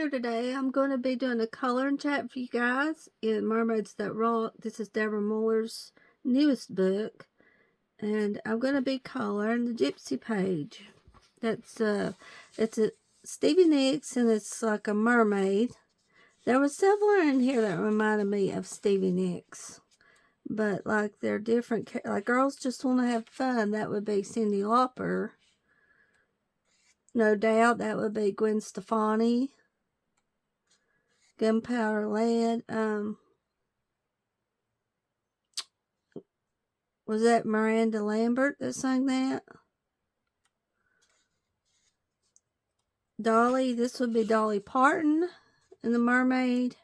here today. I'm going to be doing a coloring chat for you guys in Mermaids That Rock. This is Deborah Muller's newest book. And I'm going to be coloring the Gypsy page. It's a Stevie Nicks, and it's like a mermaid. There was several in here that reminded me of Stevie Nicks. But like they're different. Like Girls Just Want to Have Fun, that would be Cyndi Lauper. No Doubt, that would be Gwen Stefani. Gunpowder Lead, was that Miranda Lambert that sang that? Dolly, this would be Dolly Parton in The Mermaid.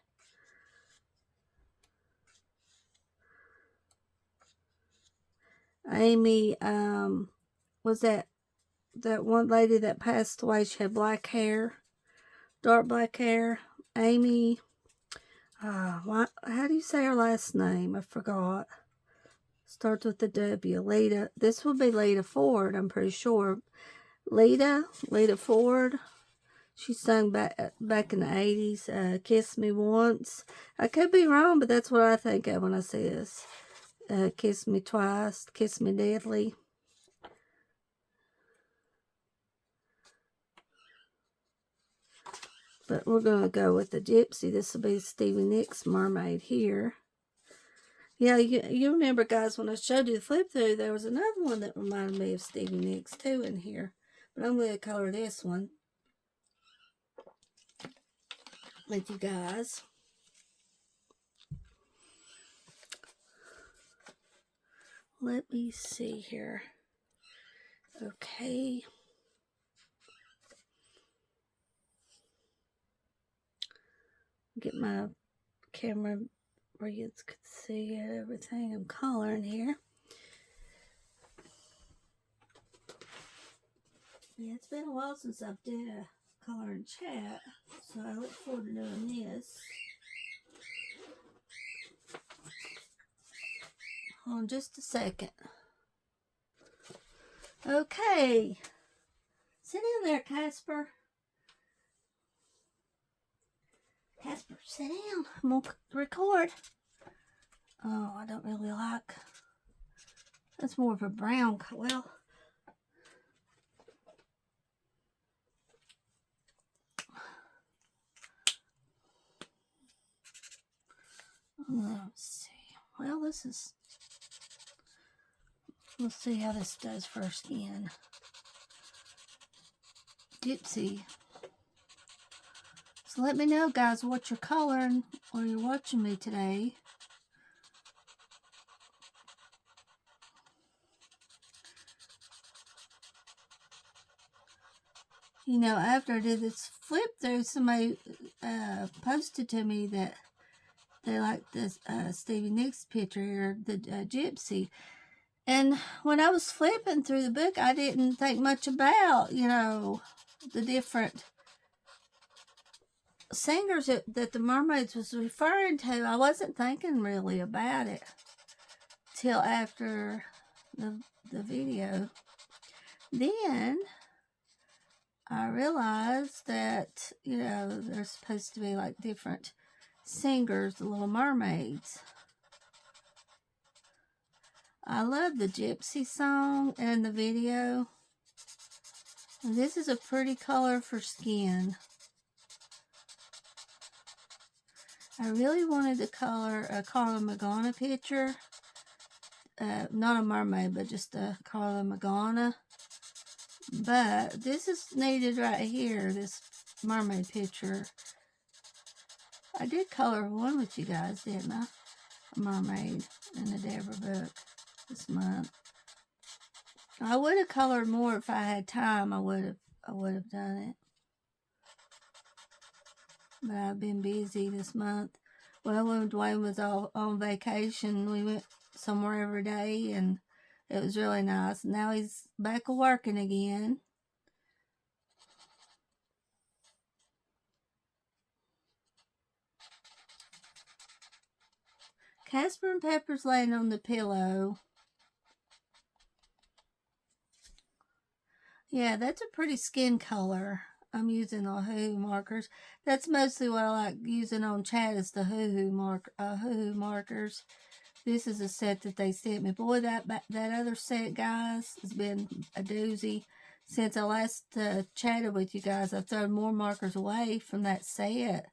Amy, was that one lady that passed away? She had black hair, dark black hair. Amy, how do you say her last name? I forgot. Starts with the W. Lita. This would be Lita Ford, I'm pretty sure. Lita Ford. She sung back in the 80s. Kiss Me Once. I could be wrong, but that's what I think of when I see this. Kiss Me Twice. Kiss Me Deadly. But we're going to go with the Gypsy. This will be Stevie Nicks Mermaid here. Yeah, you remember, guys, when I showed you the flip through, there was another one that reminded me of Stevie Nicks, too, in here. But I'm going to color this one with you guys. Let me see here. Okay. Get my camera where you could see everything I'm coloring here. Yeah, it's been a while since I've did a coloring chat, so I look forward to doing this. Hold on just a second. Okay. Sit down there, Casper. Casper, sit down. I'm going to record. Oh, I don't really like... That's more of a brown color. Well... Let's see. Well, this is... Let's see how this does for our skin. Gypsy. So let me know, guys, what you're coloring while you're watching me today. You know, after I did this flip through, somebody posted to me that they liked this Stevie Nicks picture here, the Gypsy. And when I was flipping through the book, I didn't think much about, you know, the different singers that the Mermaids was referring to. I wasn't thinking really about it till after the video. Then I realized that, you know, there's supposed to be like different singers, the Little Mermaids. I love the Gypsy song and the video. And this is a pretty color for skin. I really wanted to color a Carla Magana picture. Not a mermaid, but just a Carla Magana. But this is needed right here, this mermaid picture. I did color one with you guys, didn't I? A mermaid in the Deborah book this month. I would have colored more if I had time. I would have done it. But I've been busy this month. Well, when Dwayne was on vacation, we went somewhere every day, and it was really nice. Now he's back working again. Casper and Pepper's laying on the pillow. Yeah, that's a pretty skin color. I'm using the Hoo-Hoo markers. That's mostly what I like using on chat is the Hoo-Hoo markers. This is a set that they sent me. Boy, that other set, guys, has been a doozy. Since I last chatted with you guys, I've thrown more markers away from that set.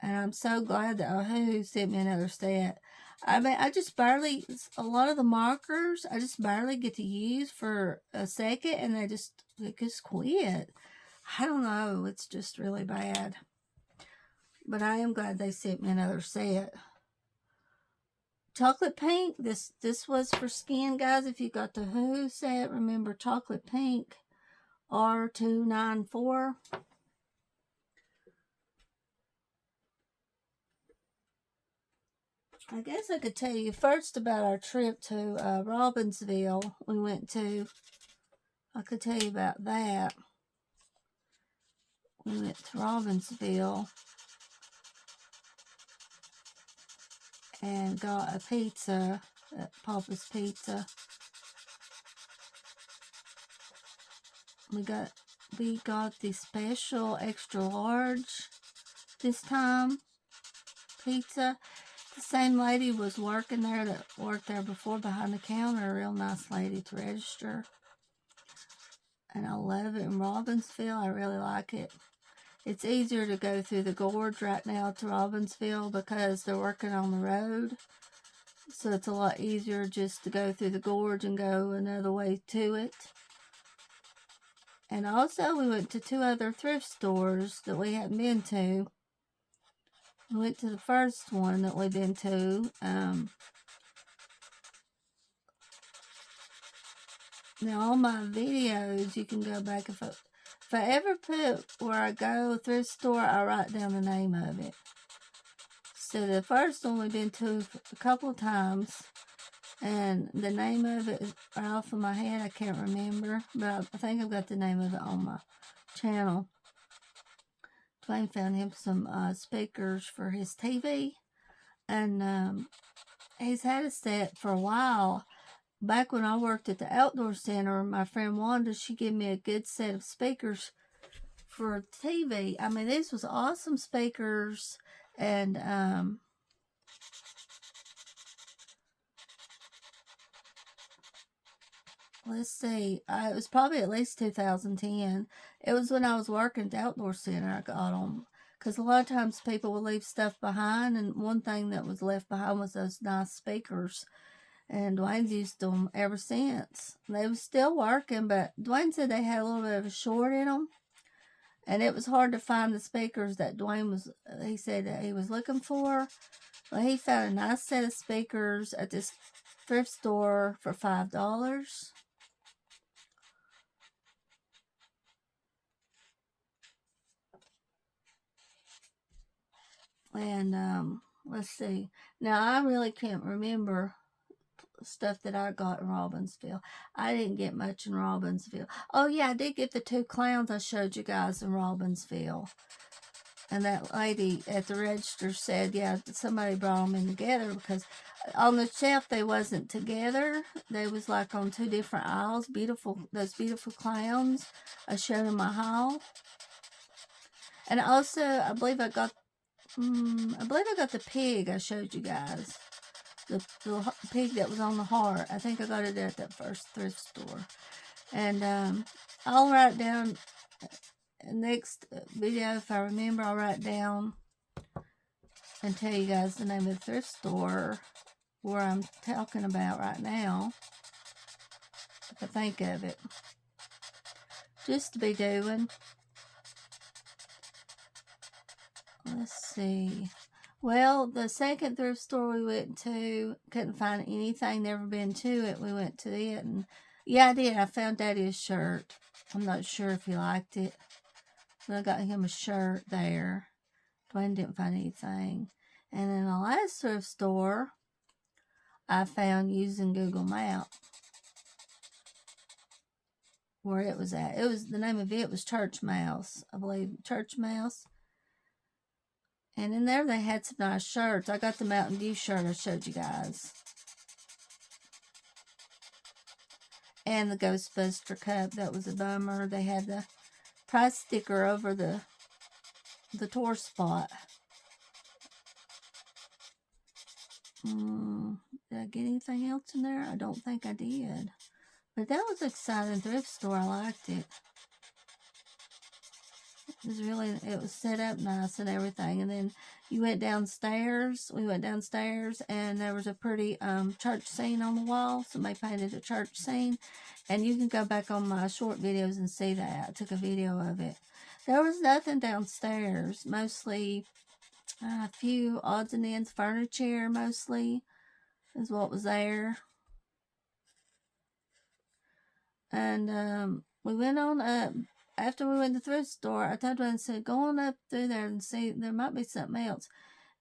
And I'm so glad that Hoo-Hoo sent me another set. I mean, a lot of the markers, I just barely get to use for a second, and they just quit. I don't know. It's just really bad. But I am glad they sent me another set. Chocolate pink. This was for skin, guys. If you got the Hoo-Hoo set, remember chocolate pink, R294. I guess I could tell you first about our trip to Robbinsville. I could tell you about that. We went to Robbinsville and got a pizza at Papa's Pizza. We got the special extra large this time pizza. The same lady was working there that worked there before behind the counter. A real nice lady to register. And I love it in Robbinsville. I really like it. It's easier to go through the gorge right now to Robbinsville because they're working on the road. So it's a lot easier just to go through the gorge and go another way to it. And also we went to 2 other thrift stores that we hadn't been to. We went to the first one that we've been to. Now, all my videos, you can go back. If I ever put where I go, thrift store, I write down the name of it. So the first one we've been to a couple of times, and the name of it is off of my head. I can't remember, but I think I've got the name of it on my channel. Dwayne found him some speakers for his TV, and he's had a set for a while. Back when I worked at the outdoor center, my friend Wanda, she gave me a good set of speakers for TV. I mean, these was awesome speakers, and let's see, it was probably at least 2010. It was when I was working at the outdoor center I got them. Because a lot of times people will leave stuff behind, and one thing that was left behind was those nice speakers. And Dwayne's used them ever since. They were still working, but Dwayne said they had a little bit of a short in them. And it was hard to find the speakers that he said that he was looking for. Well, he found a nice set of speakers at this thrift store for $5. And let's see. Now, I really can't remember stuff that I got in Robbinsville. I didn't get much in Robbinsville. Oh, yeah, I did get the 2 clowns I showed you guys in Robbinsville. And that lady at the register said, yeah, somebody brought them in together, because on the shelf they wasn't together. They was like on 2 different aisles. Those beautiful clowns I showed in my haul. And also, I believe I got the pig I showed you guys. The pig that was on the heart. I think I got it at that first thrift store. And I'll write down next video, if I remember, I'll write down and tell you guys the name of the thrift store where I'm talking about right now, if I think of it. Just to be doing. Let's see. Well, the second thrift store we went to, couldn't find anything, never been to it. We went to it, and yeah, I did. I found Daddy a shirt. I'm not sure if he liked it, but I got him a shirt there. Dwayne didn't find anything. And in the last thrift store, I found using Google Maps where it was at. The name of it was Church Mouse, I believe. Church Mouse. And in there they had some nice shirts. I got the Mountain Dew shirt I showed you guys. And the Ghostbuster cup. That was a bummer. They had the price sticker over the tour spot. Did I get anything else in there? I don't think I did. But that was an exciting thrift store. I liked it. It was set up nice and everything. And then you went downstairs. We went downstairs and there was a pretty church scene on the wall. Somebody painted a church scene. And you can go back on my short videos and see that. I took a video of it. There was nothing downstairs. Mostly a few odds and ends, furniture mostly is what was there. And we went on up. After we went to the thrift store, I told her and said, go on up through there and see, there might be something else.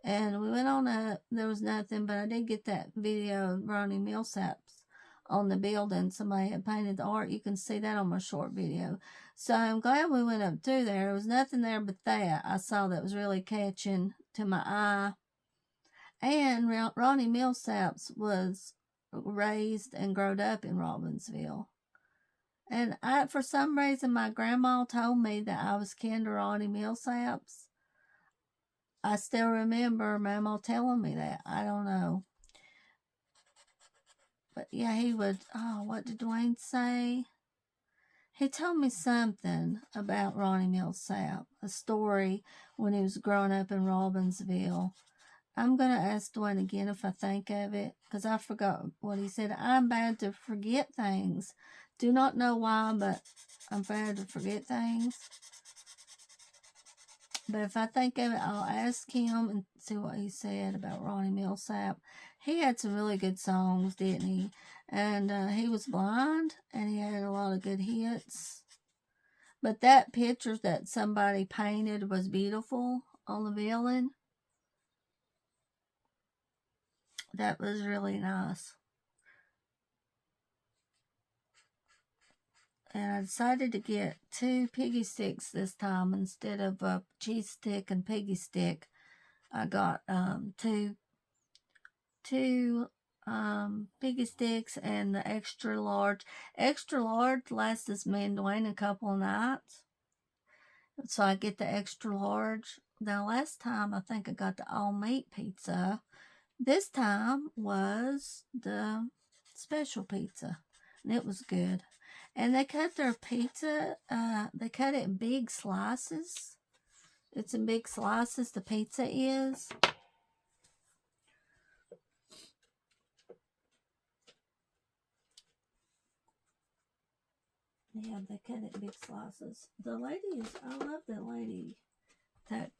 And we went on up. There was nothing, but I did get that video of Ronnie Millsap's on the building. Somebody had painted the art. You can see that on my short video. So I'm glad we went up through there. There was nothing there but that I saw that was really catching to my eye. And Ronnie Millsap's was raised and growed up in Robbinsville. And for some reason, my grandma told me that I was kin to Ronnie Millsaps. I still remember Mama telling me that. I don't know. But yeah, he would, what did Dwayne say? He told me something about Ronnie Millsap, a story when he was growing up in Robbinsville. I'm going to ask Dwayne again if I think of it, because I forgot what he said. I'm bad to forget things. Do not know why, but I'm bad to forget things. But if I think of it, I'll ask him and see what he said about Ronnie Millsap. He had some really good songs, didn't he? And he was blind, and he had a lot of good hits. But that picture that somebody painted was beautiful on the villain. That was really nice. And I decided to get 2 piggy sticks this time instead of a cheese stick and piggy stick. I got two piggy sticks and the extra large. Extra large lasts me and Dwayne a couple of nights. So I get the extra large. Now last time I think I got the all meat pizza. This time was the special pizza. And it was good. And they cut their pizza, they cut it in big slices. It's in big slices, the pizza is. Yeah, they cut it in big slices. The lady is, I love the lady that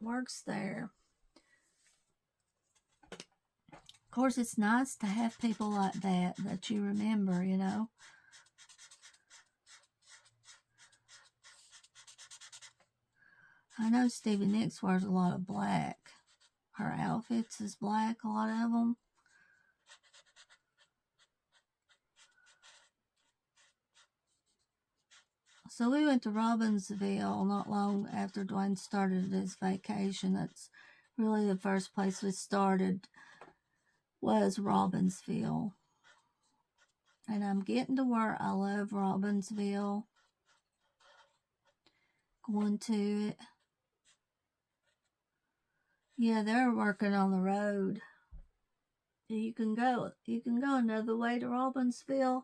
works there. Of course, it's nice to have people like that you remember, you know. I know Stevie Nicks wears a lot of black. Her outfits is black, a lot of them. So we went to Robbinsville not long after Dwayne started his vacation. That's really the first place we started was Robbinsville. And I'm getting to where I love Robbinsville. Going to it. Yeah, they're working on the road. You can go another way to Robbinsville,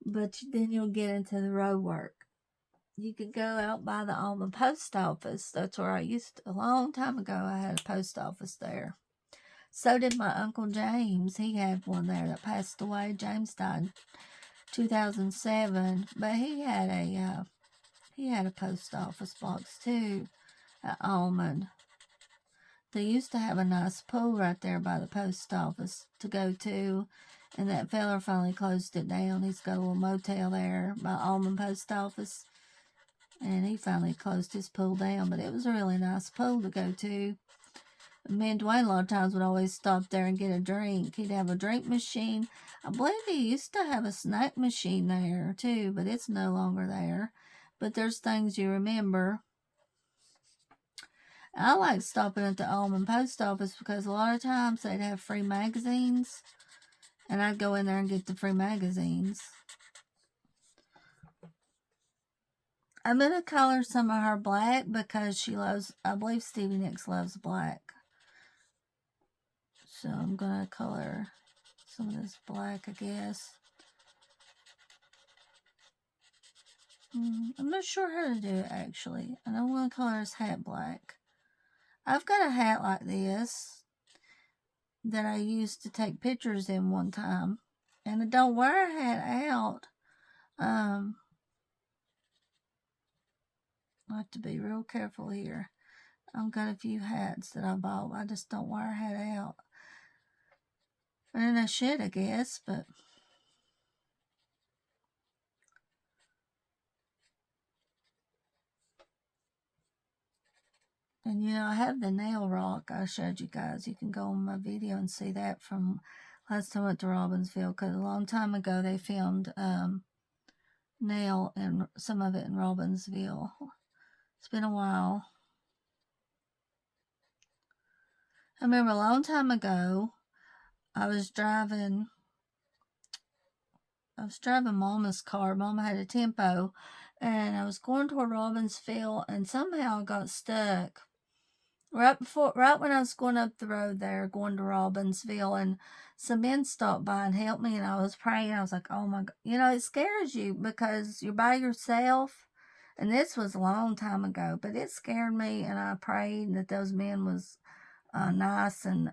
but then you'll get into the road work. You could go out by the Alma post office. That's where I used to, a long time ago, I had a post office there. So did my Uncle James. He had one there that passed away. James died in 2007, but he had a post office box too at Almond. They used to have a nice pool right there by the post office to go to, and that fella finally closed it down. He's got a little motel there by Almond post office, and he finally closed his pool down, but it was a really nice pool to go to. Me and Dwayne a lot of times would always stop there and get a drink. He'd have a drink machine. I believe he used to have a snack machine there too, but it's no longer there. But there's things you remember. I like stopping at the Almond post office because a lot of times they'd have free magazines, and I'd go in there and get the free magazines. I'm going to color some of her black because she loves, I believe Stevie Nicks loves black. So I'm going to color some of this black, I guess. I'm not sure how to do it, actually. I know I'm going to color his hat black. I've got a hat like this that I used to take pictures in one time. And I don't wear a hat out. I have to be real careful here. I've got a few hats that I bought. I just don't wear a hat out. And I should, I guess, but... And, you know, I have the nail rock I showed you guys. You can go on my video and see that from last time I went to Robbinsville. Because a long time ago, they filmed nail and some of it in Robbinsville. It's been a while. I remember a long time ago, I was driving Mama's car. Mama had a Tempo, and I was going toward Robbinsville, and somehow I got stuck right when I was going up the road there, going to Robbinsville, and some men stopped by and helped me, and I was praying. I was like, oh my God. You know, it scares you because you're by yourself, and this was a long time ago, but it scared me, and I prayed that those men was nice and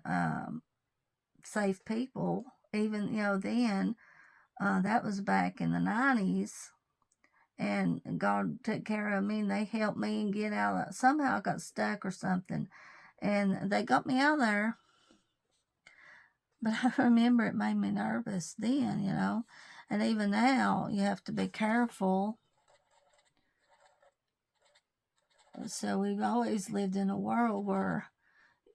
safe people. Even, you know, then, that was back in the 90s. And God took care of me, and they helped me and get out. Somehow I got stuck or something, and they got me out of there. But I remember it made me nervous then, you know. And even now, you have to be careful. So we've always lived in a world where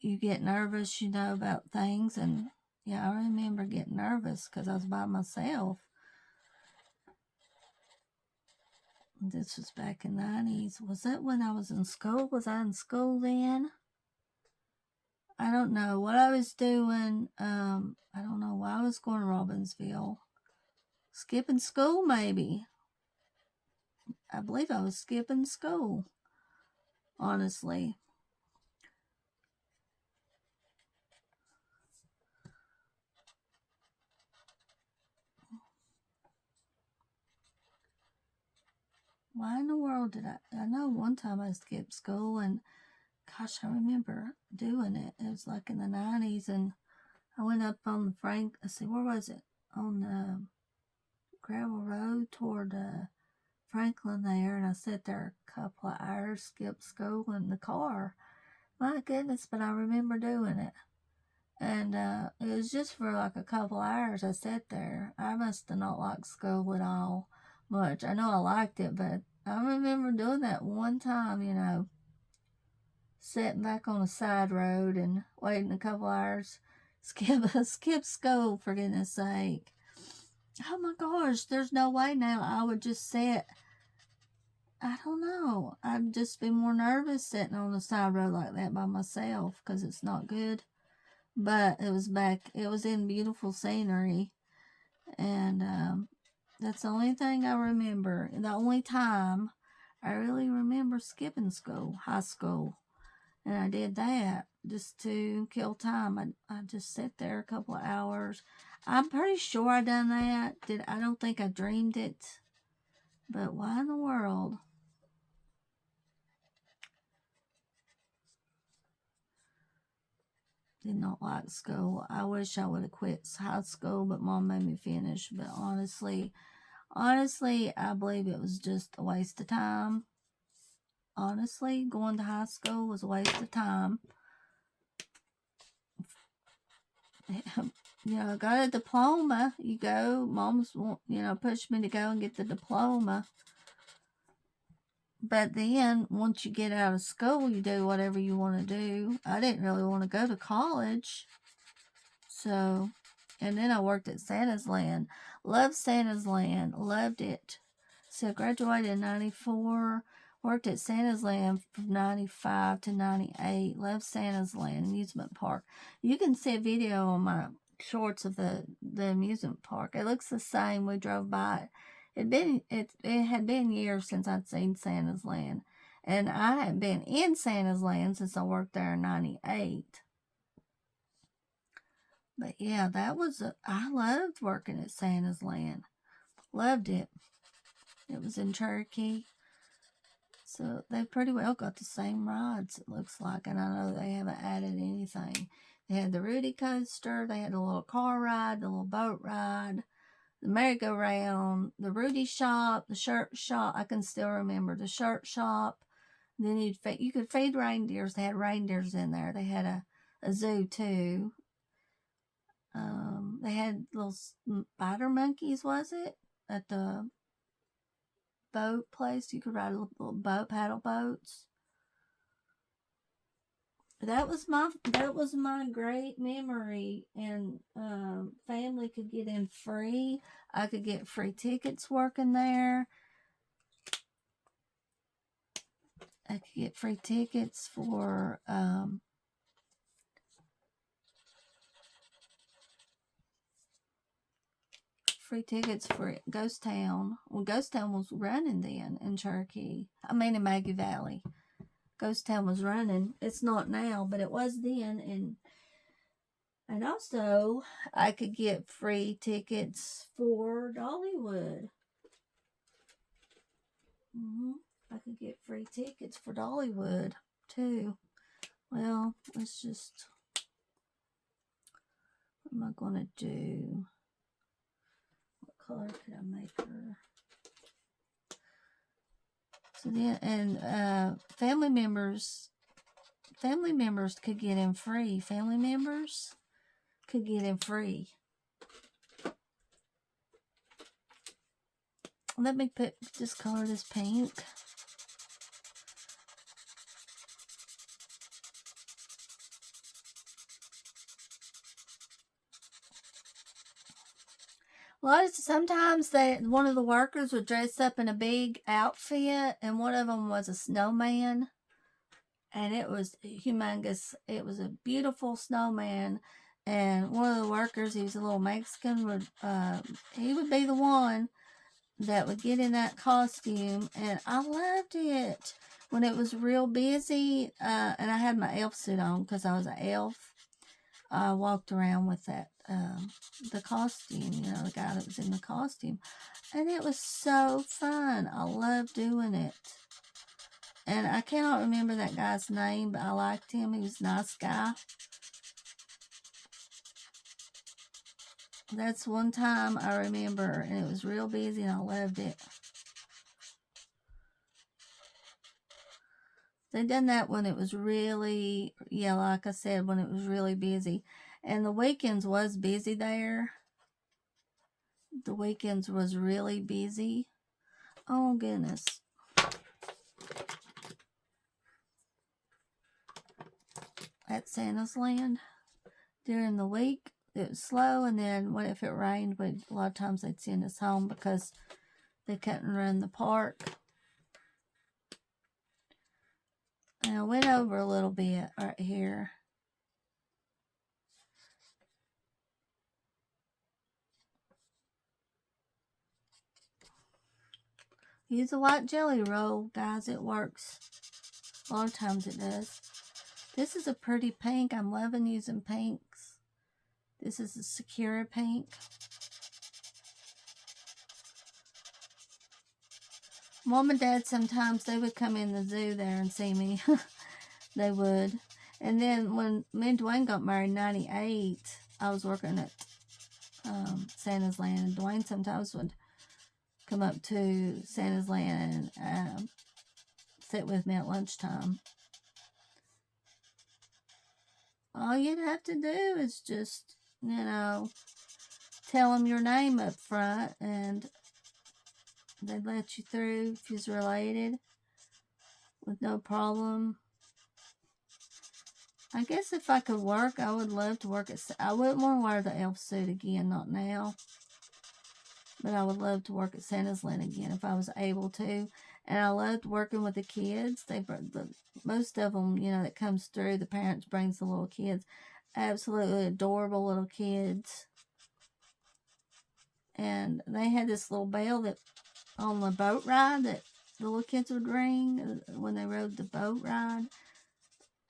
you get nervous, you know, about things. And yeah, I remember getting nervous because I was by myself. This was back in the 90s. Was that when I was in school? Was I in school then? I don't know what I was doing. I don't know why I was going to Robbinsville. Skipping school, maybe. I believe I was skipping school. Honestly. Why in the world did I know one time I skipped school, and gosh, I remember doing it. It was like in the 90s, and I went up on the where was it? On the gravel road toward Franklin there, and I sat there a couple of hours, skipped school in the car. My goodness, but I remember doing it. And it was just for like a couple hours I sat there. I must have not liked school at all much. I know I liked it, but I remember doing that one time, you know, sitting back on a side road and waiting a couple hours, skip school, for goodness sake. Oh my gosh, there's no way now I would just sit. I don't know. I'd just be more nervous sitting on the side road like that by myself because it's not good. But it was in beautiful scenery. And that's the only thing I remember. The only time I really remember skipping school, high school. And I did that just to kill time. I just sat there a couple of hours. I'm pretty sure I done that. I don't think I dreamed it. But why in the world? Did not like school. I wish I would have quit high school, but Mom made me finish. But honestly, I believe it was just a waste of time. Honestly, going to high school was a waste of time. You know, I got a diploma. You go, Mom's, you know, pushed me to go and get the diploma. But then, once you get out of school, you do whatever you want to do. I didn't really want to go to college. So, and then I worked at Santa's Land. Loved Santa's Land. Loved it. So, I graduated in 94. Worked at Santa's Land from 95 to 98. Loved Santa's Land amusement park. You can see a video on my shorts of the amusement park. It looks the same. We drove by it. It had been years since I'd seen Santa's Land. And I hadn't been in Santa's Land since I worked there in 98. But yeah, I loved working at Santa's Land. Loved it. It was in Cherokee. So they pretty well got the same rides, it looks like. And I know they haven't added anything. They had the Rudy coaster. They had a little car ride, the little boat ride, the merry-go-round, the Rudy shop, the shirt shop. I can still remember the shirt shop. Then you could feed reindeers. They had reindeers in there. They had a zoo too. They had little spider monkeys, was it? At the boat place. You could ride a little boat, paddle boats. That was my great memory. And family could get in free. I could get free tickets working there. I could get free tickets for Ghost Town. Well, Ghost Town was running then in Cherokee. I mean in Maggie Valley. Ghost Town was running. It's not now, but it was then. And also, I could get free tickets for Dollywood. I could get free tickets for Dollywood too. Well, let's just. What am I gonna do? What color could I make her? So then, and family members could get in free. Family members could get in free. Let me just color this pink. Sometimes one of the workers would dress up in a big outfit, and one of them was a snowman, and it was humongous. It was a beautiful snowman, and one of the workers, he was a little Mexican, he would be the one that would get in that costume, and I loved it when it was real busy. And I had my elf suit on because I was an elf. I walked around with that, the costume, the guy that was in the costume. And it was so fun. I loved doing it. And I cannot remember that guy's name, but I liked him. He was a nice guy. That's one time I remember, and it was real busy, and I loved it. They done that when it was really, like I said, when it was really busy. And the weekends was busy there. The weekends was really busy. Oh, goodness. At Santa's Land. During the week, it was slow. And then if it rained, a lot of times they'd send us home because they couldn't run the park. And I went over a little bit right here. Use a white jelly roll, guys. It works. A lot of times it does. This is a pretty pink. I'm loving using pinks. This is a Secura pink. Mom and Dad, sometimes they would come in the zoo there and see me. They would. And then when me and Dwayne got married in 98, I was working at Santa's Land. And Dwayne sometimes would come up to Santa's Land and sit with me at lunchtime. All you'd have to do is just, tell them your name up front, and they'd let you through if you're related with no problem. I guess if I could work, I would love to work I wouldn't want to wear the elf suit again, not now. But I would love to work at Santa's Land again if I was able to. And I loved working with the kids. Most of them, that comes through, the parents brings the little kids. Absolutely adorable little kids. And they had this little bell that on the boat ride that the little kids would ring when they rode the boat ride.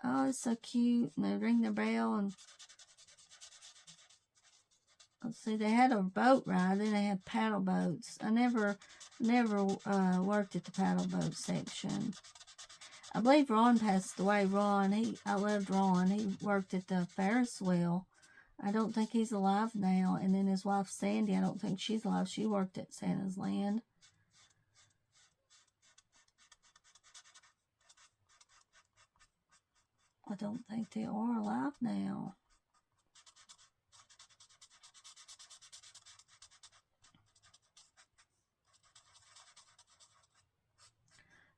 Oh, it's so cute. And they ring their bell, and let's see, they had a boat ride, then they had paddle boats. I never worked at the paddle boat section. I believe Ron passed away. I loved Ron. He worked at the Ferris wheel. I don't think he's alive now. And then his wife, Sandy, I don't think she's alive. She worked at Santa's Land. I don't think they are alive now.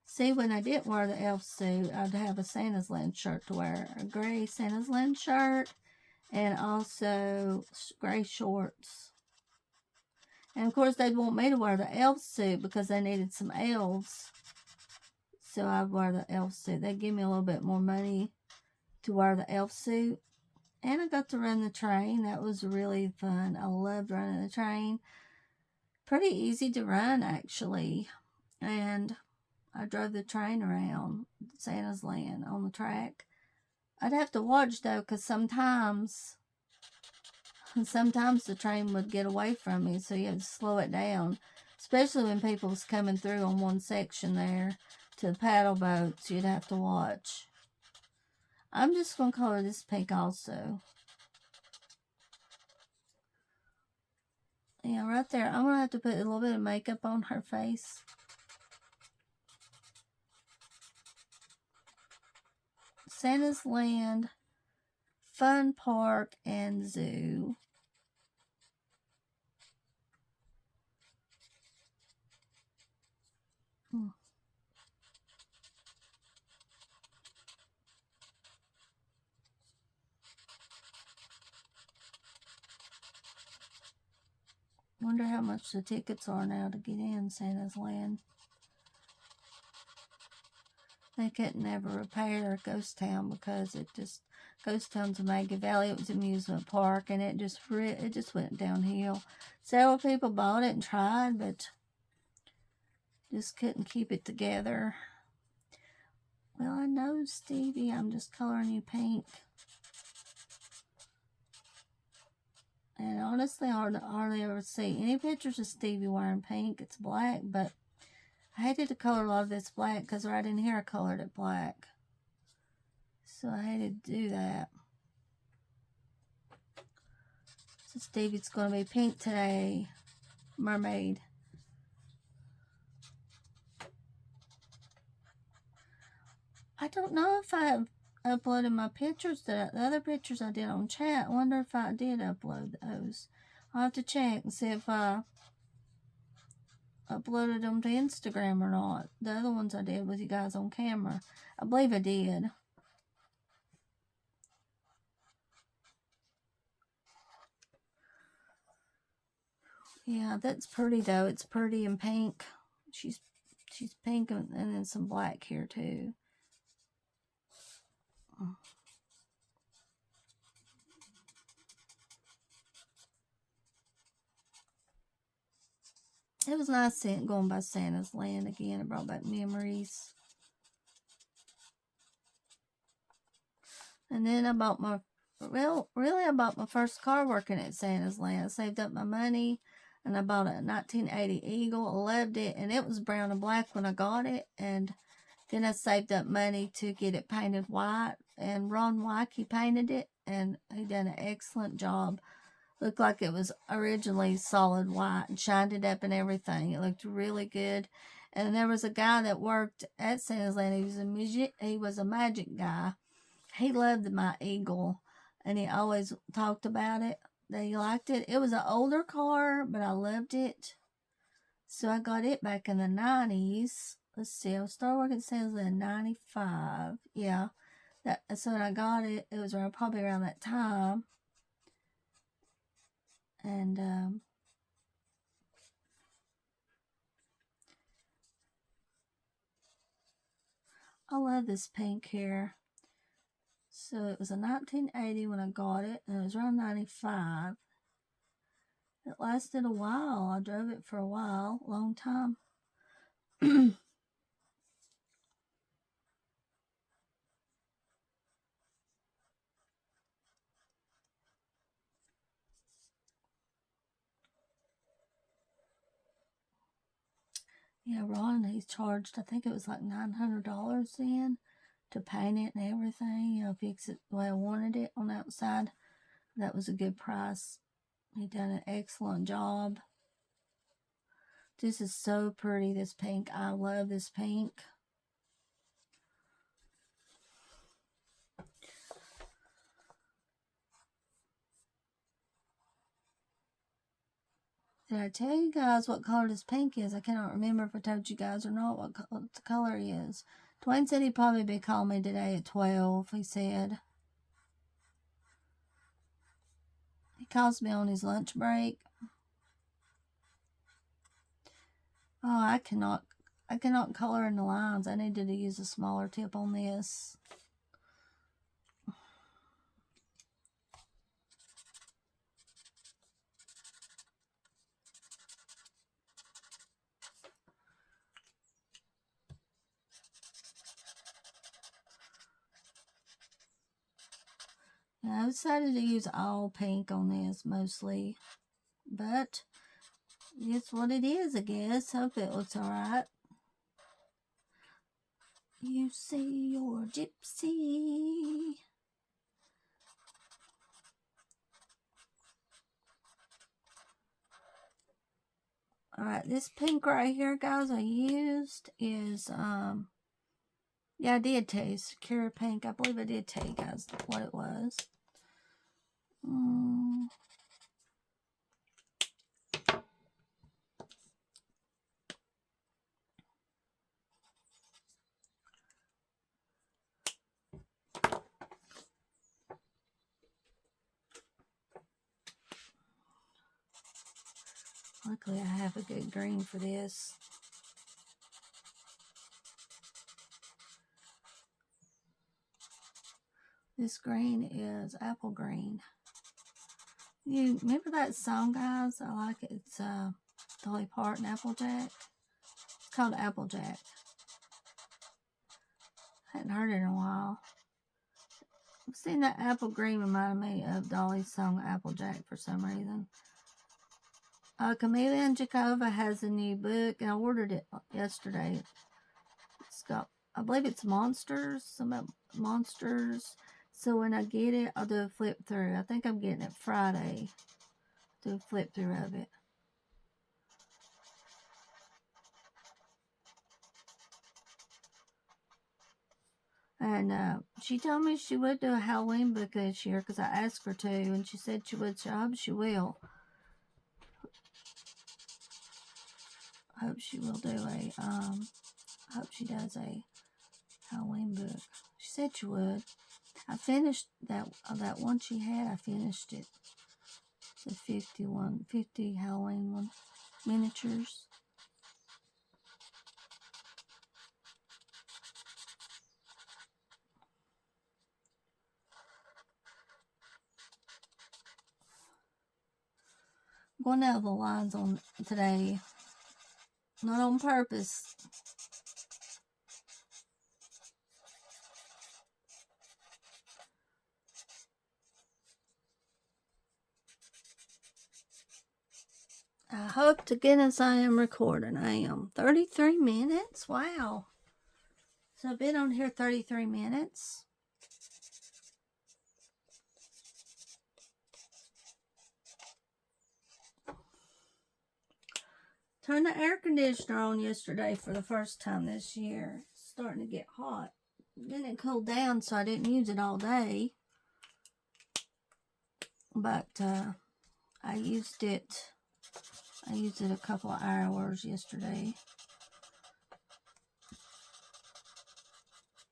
See, when I didn't wear the elf suit, I'd have a Santa's Land shirt to wear. A gray Santa's Land shirt and also gray shorts. And, of course, they'd want me to wear the elf suit because they needed some elves. So I'd wear the elf suit. They'd give me a little bit more money to wear the elf suit. And I got to run the train. That was really fun. I loved running the train. Pretty easy to run, actually. And I drove the train around Santa's Land on the track. I'd have to watch, though, because sometimes the train would get away from me, so you had to slow it down. Especially when people was coming through on one section there to the paddle boats, you'd have to watch. I'm just going to color this pink also. Yeah, right there. I'm going to have to put a little bit of makeup on her face. Santa's Land, Fun Park, and Zoo. Wonder how much the tickets are now to get in Santa's Land. They couldn't ever repair Ghost Town because Ghost Town's a Maggie Valley. It was an amusement park, and it just went downhill. Several people bought it and tried, but just couldn't keep it together. Well, I know, Stevie. I'm just coloring you pink. And honestly, I hardly ever see any pictures of Stevie wearing pink. It's black, but I hated to color a lot of this black because right in here I colored it black. So I hated to do that. So Stevie's going to be pink today. Mermaid. I don't know if I have uploaded my pictures, the other pictures I did on chat. I wonder if I did upload those. I'll have to check and see if I uploaded them to Instagram or not. The other ones I did with you guys on camera. I believe I did. Yeah, that's pretty though. It's pretty in pink. She's pink and then some black here too. It was nice going by Santa's Land again. It brought back memories. And then I bought my, I bought my first car working at Santa's Land. I saved up my money and I bought a 1980 Eagle. I loved it, and it was brown and black when I got it. And then I saved up money to get it painted white, and Ron Wyke painted it, and he done an excellent job. Looked like it was originally solid white and shined it up and everything. It looked really good. And there was a guy that worked at Santa's Land. He was a magic guy. He loved my Eagle, and he always talked about it, that he liked it. It was an older car, but I loved it. So I got it back in the 90s. Let's see, I started working at Santa's Land in 95. Yeah, so when I got it, it was probably around that time. And I love this pink here. So it was a 1980 when I got it, and it was around 95. It lasted a while. I drove it for a while, long time. Yeah, Ron, he charged, I think it was like $900 then to paint it and everything, fix it the way I wanted it on the outside. That was a good price. He done an excellent job. This is so pretty, this pink. I love this pink. Did I tell you guys what color this pink is? I cannot remember if I told you guys or not what the color is. Dwayne said he'd probably be calling me today at 12, he said. He calls me on his lunch break. Oh, I cannot color in the lines. I needed to use a smaller tip on this. I decided to use all pink on this mostly, but it's what it is, I guess. Hope it looks alright. You see your gypsy. Alright, this pink right here, guys, I used is, yeah, I did tell you, Secure Pink. I believe I did tell you guys what it was. Luckily, I have a good green for this. This green is apple green. You remember that song, guys? I like it. It's Dolly Parton, Applejack. It's called Applejack. Hadn't heard it in a while. I've seen that apple green reminded me of Dolly's song Applejack for some reason. Chameleon Jakova has a new book, and I ordered it yesterday. It's got, I believe it's monsters, some monsters. So when I get it, I'll do a flip through. I think I'm getting it Friday. Do a flip through of it. And she told me she would do a Halloween book this year because I asked her to, and she said she would. So I hope she will. I hope she will do a, I hope she does a Halloween book. She said she would. I finished that one she had. I finished it. The 50 Halloween one, miniatures. I'm going out of the lines on today. Not on purpose. I hope to goodness I am recording. I am. 33 minutes? Wow. So I've been on here 33 minutes. Turned the air conditioner on yesterday for the first time this year. It's starting to get hot. Then it cooled down, so I didn't use it all day. But I used it a couple of hours yesterday.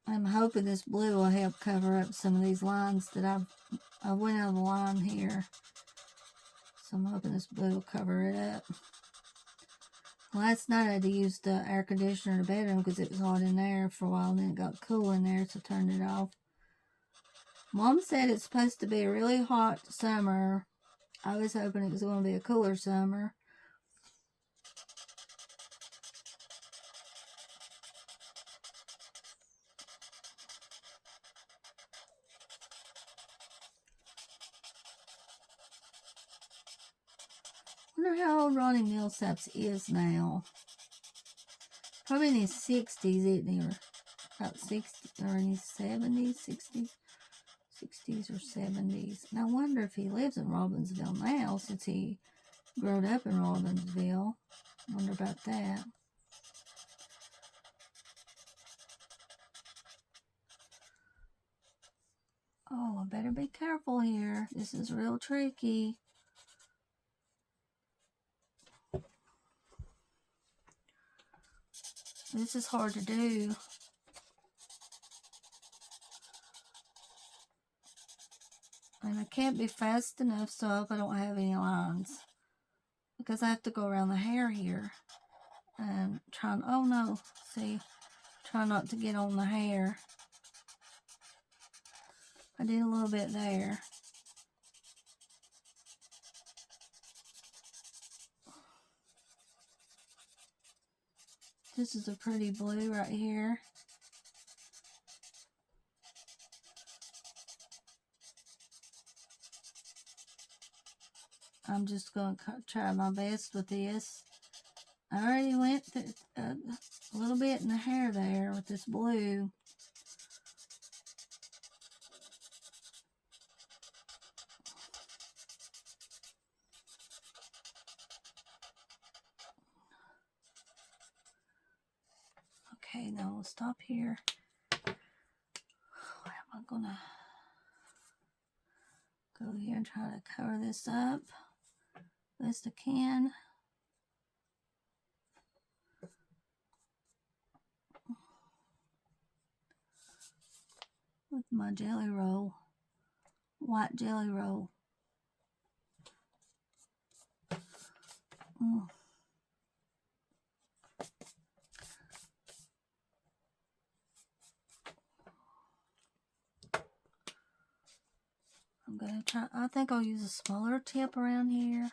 I'm hoping this blue will help cover up some of these lines that I went out of the line here. So I'm hoping this blue will cover it up. Last night I had to use the air conditioner in the bedroom because it was hot in there for a while, and then it got cool in there, so I turned it off. Mom said it's supposed to be a really hot summer I was hoping it was going to be a cooler summer. I wonder how old Ronnie Millsaps is now. Probably in his 60s, isn't he? Or about 60, or in his 70s, 60s or 70s. And I wonder if he lives in Robbinsville now, since he grew up in Robbinsville. I wonder about that. Oh, I better be careful here. This is real tricky. This is hard to do. And I can't be fast enough, so I hope I don't have any lines. Because I have to go around the hair here. And oh no, see, try not to get on the hair. I did a little bit there. This is a pretty blue right here. I'm just going to try my best with this. I already went a little bit in the hair there with this blue. Okay, now we'll stop here. What am I going to go here and try to cover this up best I can. With my jelly roll, white jelly roll. I'm going to try, I think I'll use a smaller tip around here.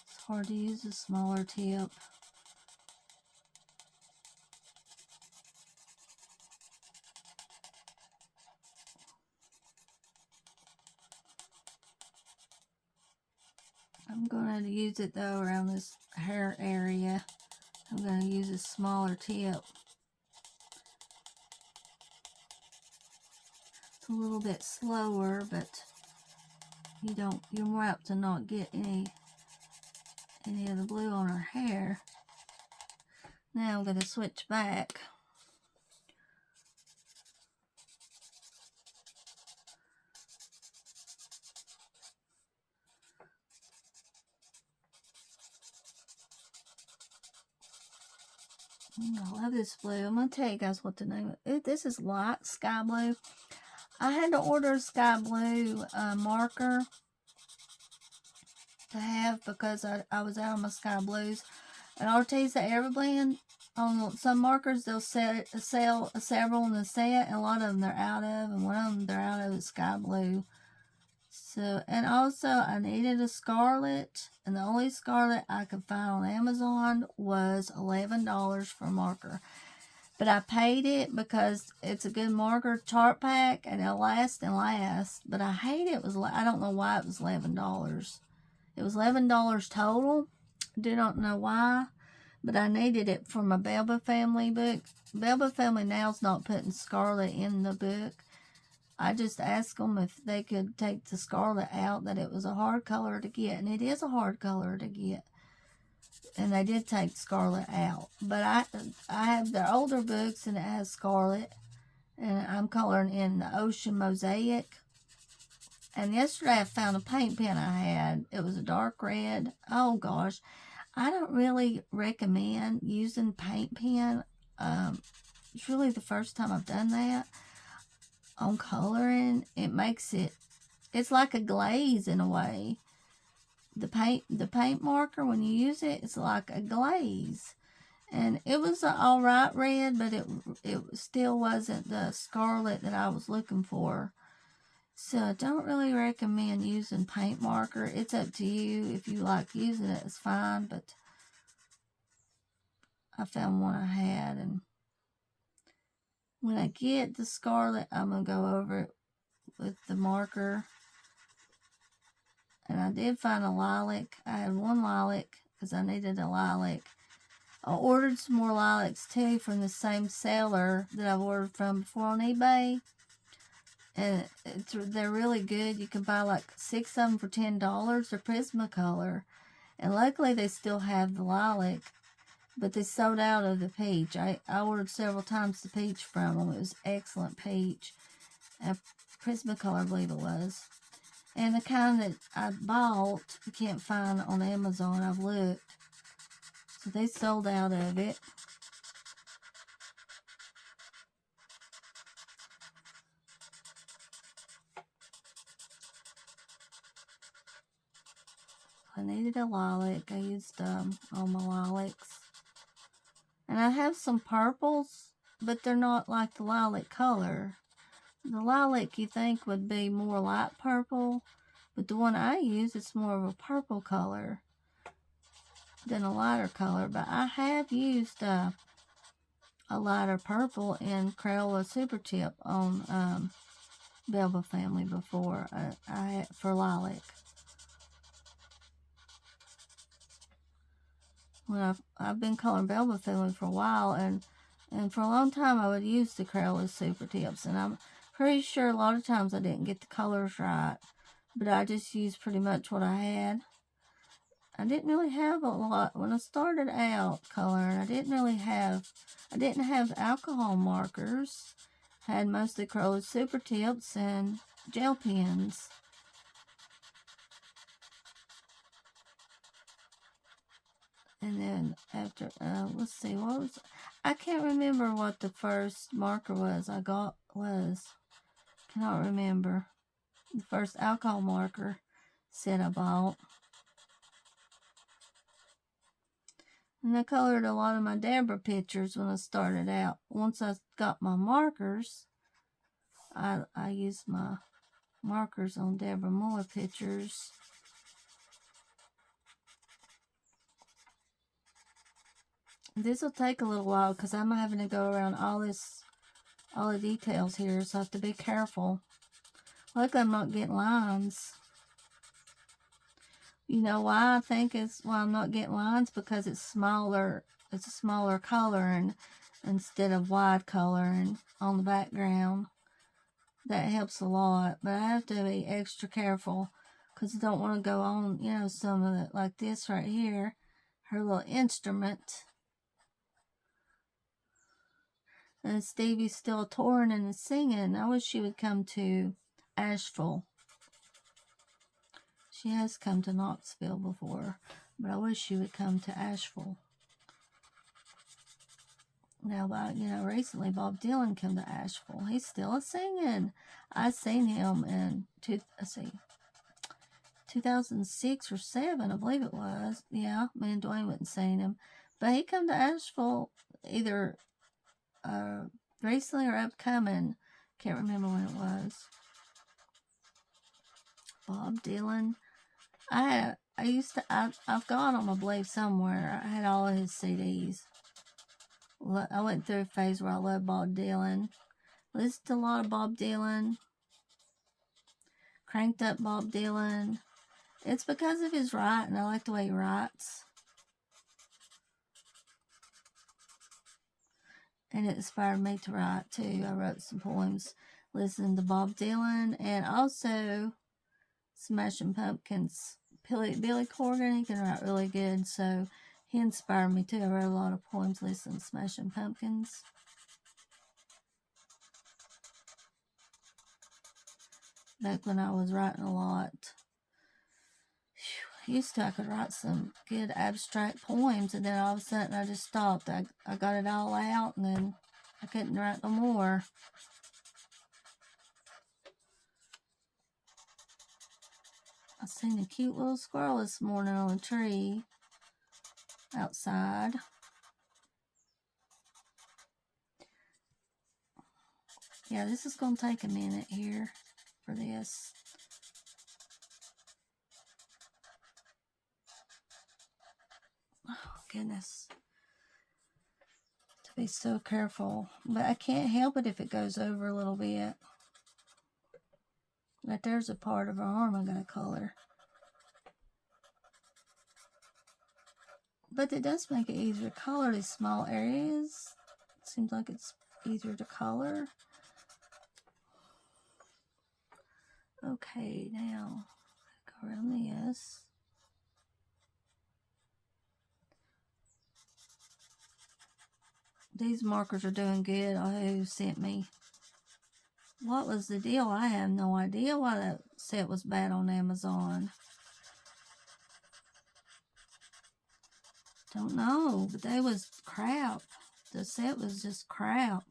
It's hard to use a smaller tip. I'm going to use it though around this hair area. I'm going to use a smaller tip. It's a little bit slower, but you're more apt to not get any of the blue on her hair. Now I'm going to switch back. I love this blue. I'm going to tell you guys what the name of it. This is light sky blue. I had to order a sky blue marker to have because I was out of my sky blues. And I'll tell you that every brand, on some markers, they'll sell several in the set, and a lot of them they're out of, and one of them they're out of is sky blue. So, and also I needed a scarlet, and the only scarlet I could find on Amazon was $11 for a marker. But I paid it because it's a good marker chart pack, and it'll last and last. But I hate it. I don't know why it was $11. It was $11 total. Do not know why, but I needed it for my Belba Family book. Belba Family now's not putting scarlet in the book. I just asked them if they could take the scarlet out, that it was a hard color to get, and it is a hard color to get. And they did take scarlet out. But I have their older books, and it has scarlet, and I'm coloring in the Ocean Mosaic. And yesterday I found a paint pen I had. It was a dark red. Oh gosh, I don't really recommend using paint pen. It's really the first time I've done that on coloring. It's like a glaze in a way. The paint marker, when you use it, it's like a glaze. And it was an alright red, but it still wasn't the scarlet that I was looking for. So I don't really recommend using paint marker. It's up to you. If you like using it, it's fine. But I found one I had. And when I get the scarlet, I'm going to go over it with the marker. And I did find a lilac. I had one lilac because I needed a lilac. I ordered some more lilacs too from the same seller that I've ordered from before on eBay. And they're really good. You can buy like 6 of them for $10. They're Prismacolor. And luckily they still have the lilac. But they sold out of the peach. I ordered several times the peach from them. It was excellent peach. Prismacolor, I believe it was. And the kind that I bought, you can't find on Amazon. I've looked. So they sold out of it. I needed a lilac. I used all my lilacs. And I have some purples, but they're not like the lilac color. The lilac you think would be more light purple, but the one I use is more of a purple color than a lighter color. But I have used a lighter purple in Crayola Super Tip on Belva Family before. I for lilac. When I've been coloring Belva Family for a while, and for a long time I would use the Crayola Super Tips, and I'm pretty sure a lot of times I didn't get the colors right, but I just used pretty much what I had. I didn't really have a lot when I started out coloring. I didn't have alcohol markers. I had mostly Crayola Super Tips and gel pens. And then after, let's see, I can't remember what the first marker I got was. Cannot remember. The first alcohol marker set I bought. And I colored a lot of my Deborah pictures when I started out. Once I got my markers, I used my markers on Deborah Muller pictures. This will take a little while because I'm having to go around all the details here, so I have to be careful. Luckily, I'm not getting lines. You know why I think it's why I'm not getting lines? Because it's smaller. It's a smaller color instead of wide coloring on the background. That helps a lot, but I have to be extra careful because I don't want to go on, some of it like this right here, her little instrument. And Stevie's still touring and singing. I wish she would come to Asheville. She has come to Knoxville before, but I wish she would come to Asheville. Now, recently Bob Dylan came to Asheville. He's still singing. I seen him in 2006 or 7, I believe it was. Yeah, me and Dwayne went and seen him. But he come to Asheville either recently or upcoming. Can't remember when it was. Bob Dylan. I've got him, I believe, somewhere. I had all of his CDs. I went through a phase where I loved Bob Dylan. Listened to a lot of Bob Dylan. Cranked up Bob Dylan. It's because of his writing. I like the way he writes. And it inspired me to write, too. I wrote some poems listening to Bob Dylan. And also Smashing Pumpkins. Billy Corgan, he can write really good. So he inspired me, too. I wrote a lot of poems listening to Smashing Pumpkins. Back when I was writing a lot. I could write some good abstract poems, and then all of a sudden I just stopped. I got it all out, and then I couldn't write no more. I seen a cute little squirrel this morning on a tree outside. Yeah, this is going to take a minute here for this. Oh, goodness. To be so careful. But I can't help it if it goes over a little bit. Like there's a part of her arm I got to color. But it does make it easier to color these small areas. It seems like it's easier to color. Okay, now go around this. These markers are doing good. Oh, who sent me? What was the deal? I have no idea why that set was bad on Amazon. Don't know, but they was crap. The set was just crap.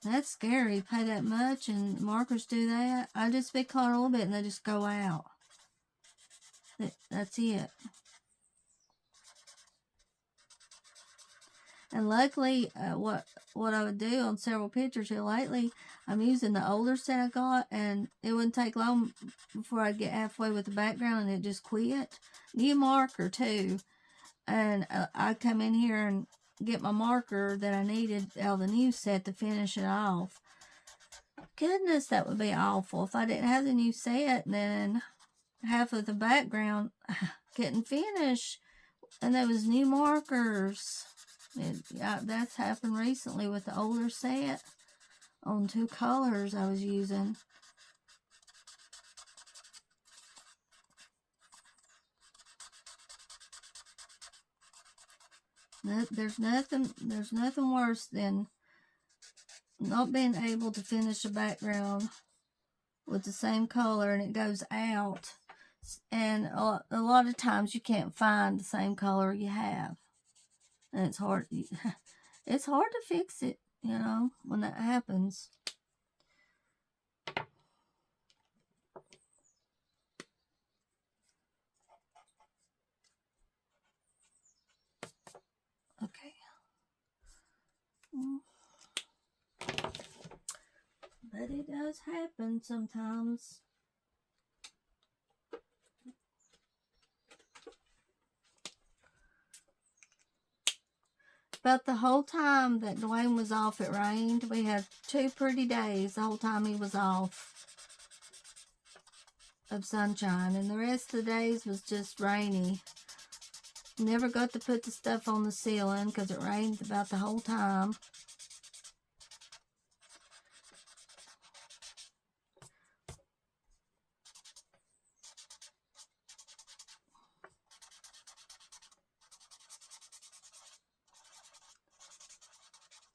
That's scary. Pay that much and markers do that. I just be coloring a little bit and they just go out. That's it. And luckily, what I would do on several pictures here lately, I'm using the older set I got, and it wouldn't take long before I'd get halfway with the background and it just quit. New marker too. And I come in here and get my marker that I needed out of the new set to finish it off. Goodness, that would be awful if I didn't have the new set and then half of the background couldn't finish. And there was new markers. That's happened recently with the older set on 2 colors I was using. There's nothing worse than not being able to finish a background with the same color and it goes out. And a lot of times you can't find the same color you have. And it's hard to fix it, you know, when that happens. Okay. But it does happen sometimes. About the whole time that Dwayne was off, it rained. We had 2 pretty days the whole time he was off of sunshine. And the rest of the days was just rainy. Never got to put the stuff on the ceiling because it rained about the whole time.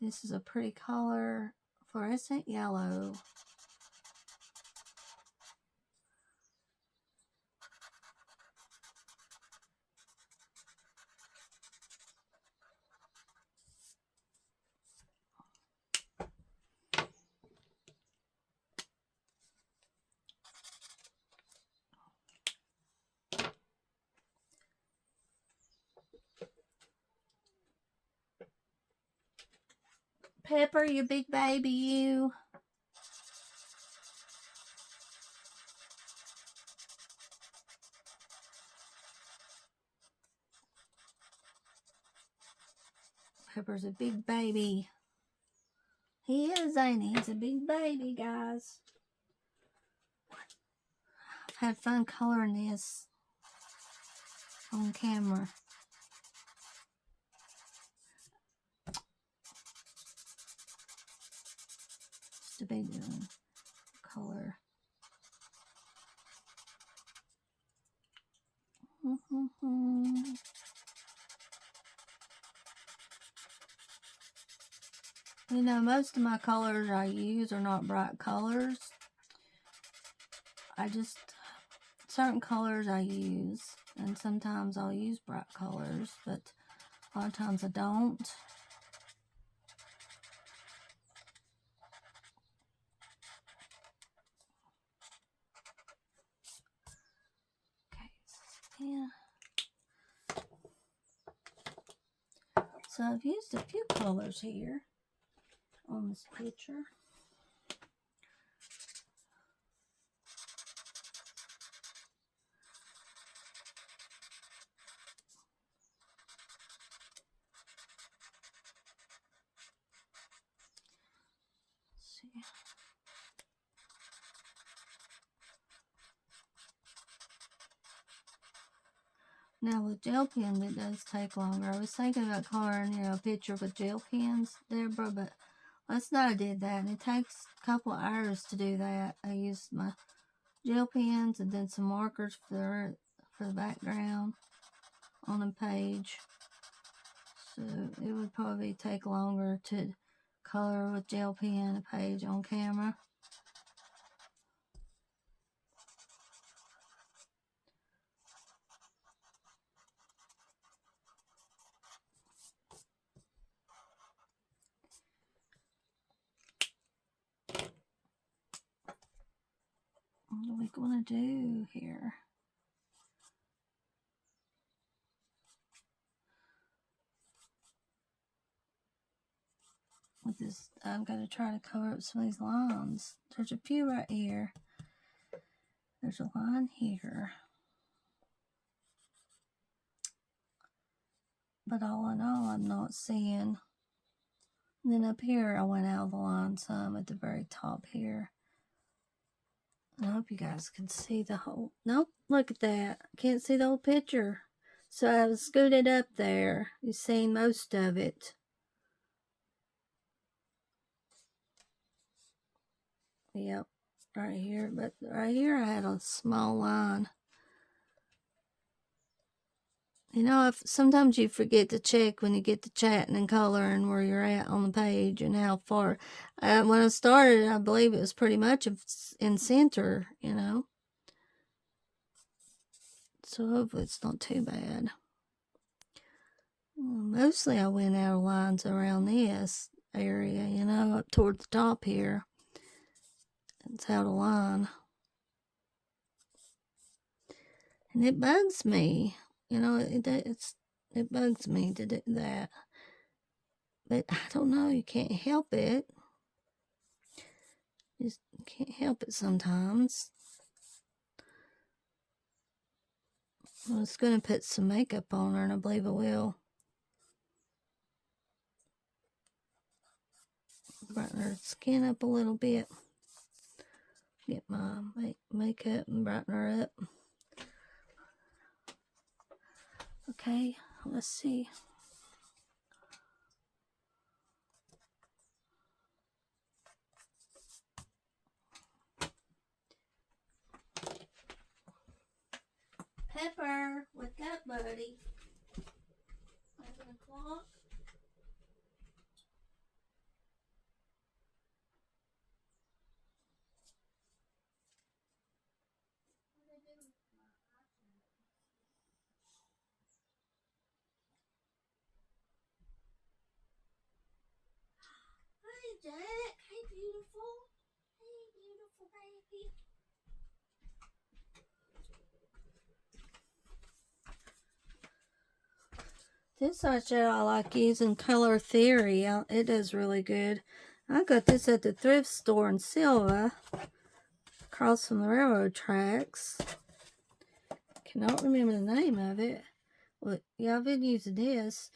This is a pretty color, fluorescent yellow. Pepper, you big baby, you. Pepper's a big baby. He is, ain't he? He's a big baby, guys. I've had fun coloring this on camera. Just to be doing color. You know, most of my colors I use are not bright colors. Certain colors I use, and sometimes I'll use bright colors, but a lot of times I don't. Okay, yeah. So I've used a few colors here on this picture. Let's see. Now with gel pens, it does take longer. I was thinking about coloring, a picture with gel pens, Deborah, but last night I did that, and it takes a couple of hours to do that. I used my gel pens and then some markers for the background on the page. So it would probably take longer to color with gel pen a page on camera. What are we going to do here? With this, I'm going to try to cover up some of these lines. There's a few right here. There's a line here. But all in all, I'm not seeing. And then up here, I went out of the line some at the very top here. I hope you guys can see the whole... Nope, look at that. Can't see the whole picture. So I was scooted up there. You've seen most of it. Yep, right here. But right here I had a small line. If sometimes you forget to check when you get to chatting and coloring where you're at on the page and how far. When I started, I believe it was pretty much in center, So hopefully it's not too bad. Mostly I went out of lines around this area, up toward the top here. It's out of line. And it bugs me. It bugs me to do that. But I don't know, you can't help it. Just can't help it sometimes. I was going to put some makeup on her, and I believe I will. Brighten her skin up a little bit. Get my makeup and brighten her up. Okay, let's see. Pepper, wake up, buddy. 11 o'clock. Hi, Jack. Hey, beautiful. Hey, beautiful baby. This eyeshadow I like using Color Theory. It does really good. I got this at the thrift store in Silva, across from the railroad tracks. Cannot remember the name of it. Well, yeah, I've been using this.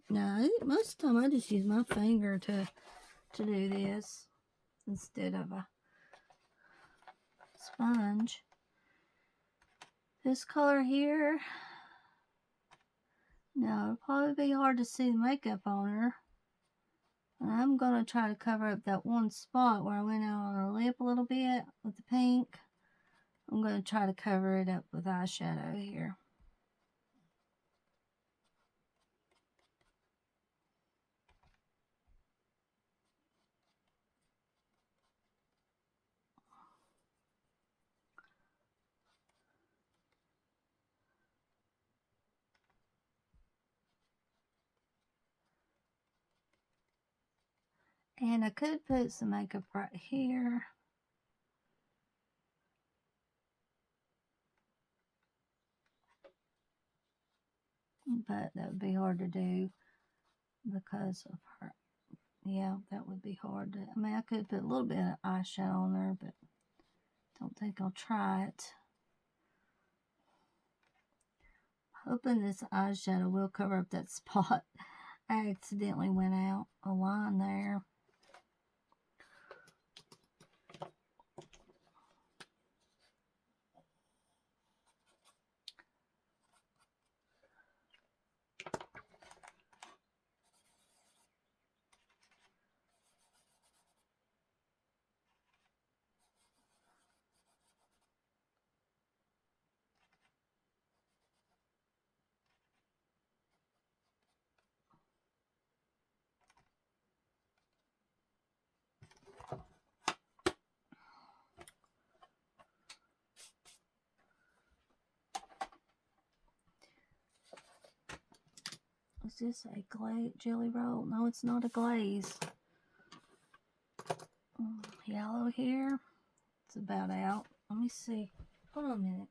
No, most of the time I just use my finger to do this instead of a sponge. This color here. Now, it'll probably be hard to see the makeup on her. And I'm going to try to cover up that one spot where I went out on her lip a little bit with the pink. I'm going to try to cover it up with eyeshadow here. And I could put some makeup right here. but that would be hard to do because of her. Yeah, that would be hard to, I mean, I could put a little bit of eyeshadow on there, but don't think I'll try it. Hoping this eyeshadow will cover up that spot. I accidentally went out a line there. Is this a jelly roll? No, it's not a glaze. Yellow here. It's about out. Let me see. Hold on a minute.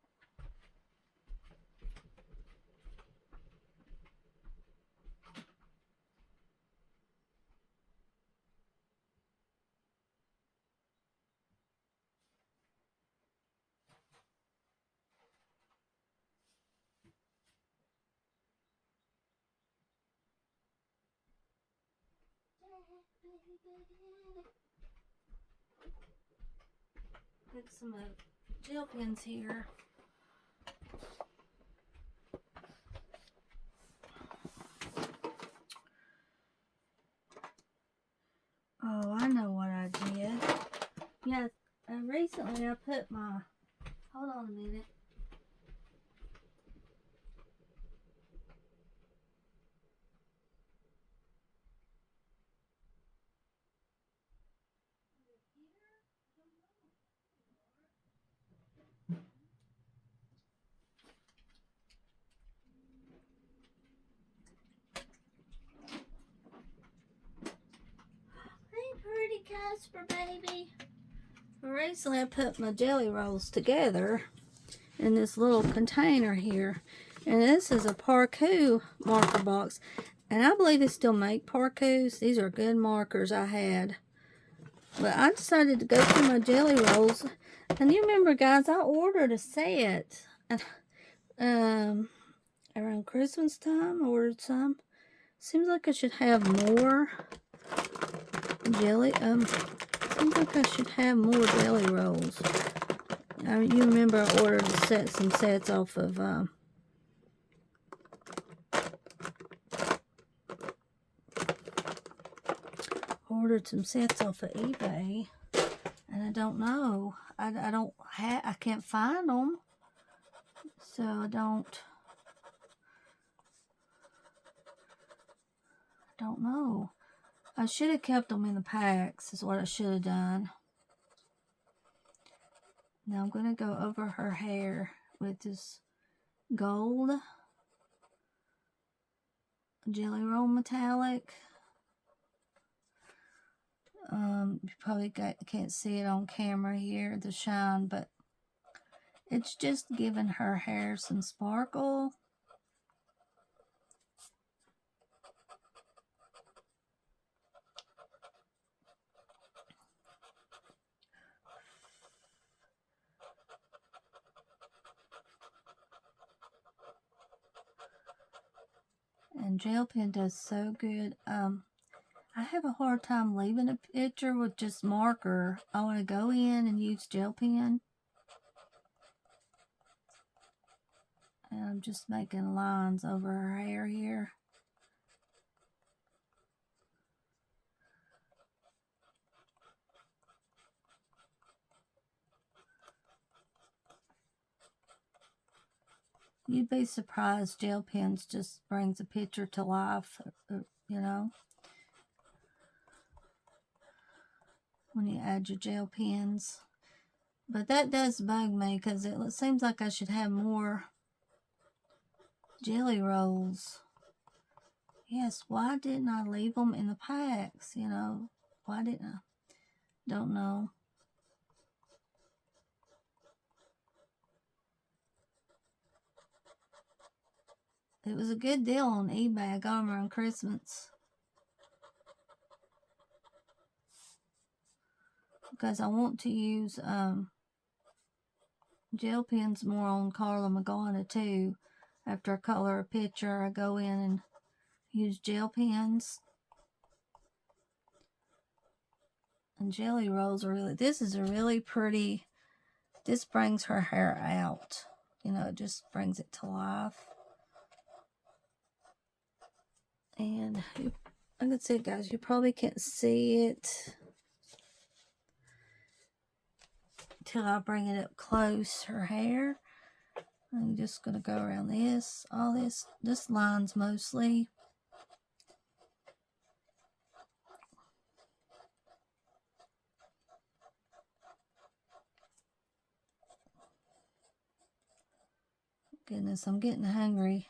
Put some gel pens here. Oh, I know what I did. Yeah, recently I put my, hold on a minute. Hey, pretty Casper, baby. Recently I put my jelly rolls together in this little container here. And this is a Parku marker box. And I believe they still make Parkus. These are good markers I had. But I decided to go through my jelly rolls. And you remember, guys, I ordered a set. Around Christmas time, I ordered some. Seems like I should have more jelly. Seems like I should have more jelly rolls. You remember I ordered some sets off of ordered some sets off of eBay, and I don't know. I can't find them, so I don't know. I should have kept them in the packs. Is what I should have done. Now I'm going to go over her hair with this gold jelly roll metallic. You probably can't see it on camera here, the shine, but it's just giving her hair some sparkle. And gel pen does so good. I have a hard time leaving a picture with just marker. I want to go in and use gel pen. And I'm just making lines over her hair here. You'd be surprised, gel pens just brings a picture to life, you know, when you add your gel pens. But that does bug me because it seems like I should have more jelly rolls. Yes, why didn't I leave them in the packs, you know? Why didn't I? Don't know. It was a good deal on eBay. I got them around Christmas. Because I want to use gel pens more on Carla Magana too. After I color a picture, I go in and use gel pens. And jelly rolls are really, this is a really pretty, this brings her hair out. You know, it just brings it to life. And like I said, guys, you probably can't see it until I bring it up close, her hair. I'm just going to go around this, all this lines mostly. Goodness, I'm getting hungry.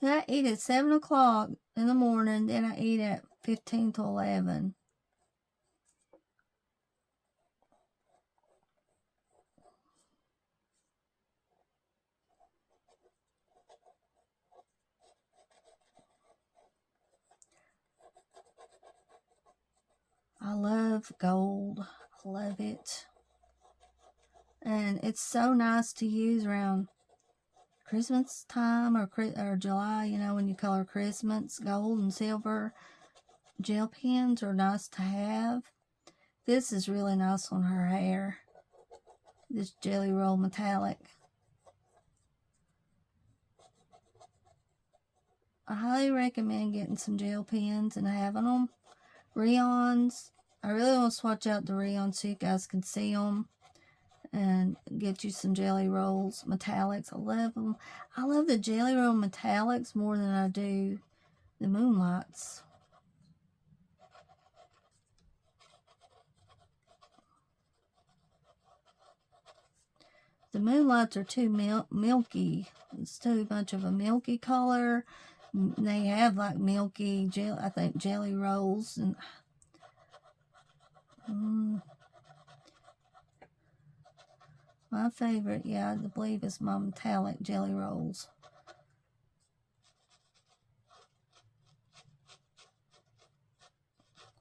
I eat at 7 o'clock in the morning, then I eat at 15 to 11. I love gold. I love it. And it's so nice to use around Christmas time or July, you know, when you color Christmas. Gold and silver gel pens are nice to have. This is really nice on her hair. This Jelly Roll Metallic. I highly recommend getting some gel pens and having them. Rayons. I really want to swatch out the rayons so you guys can see them. And get you some Jelly Rolls Metallics. I love them. I love the Jelly Roll Metallics more than I do the Moonlights. The Moonlights are too milky. It's too much of a milky color. They have like milky, I think, Jelly Rolls. And my favorite, yeah, I believe is my metallic Jelly Rolls.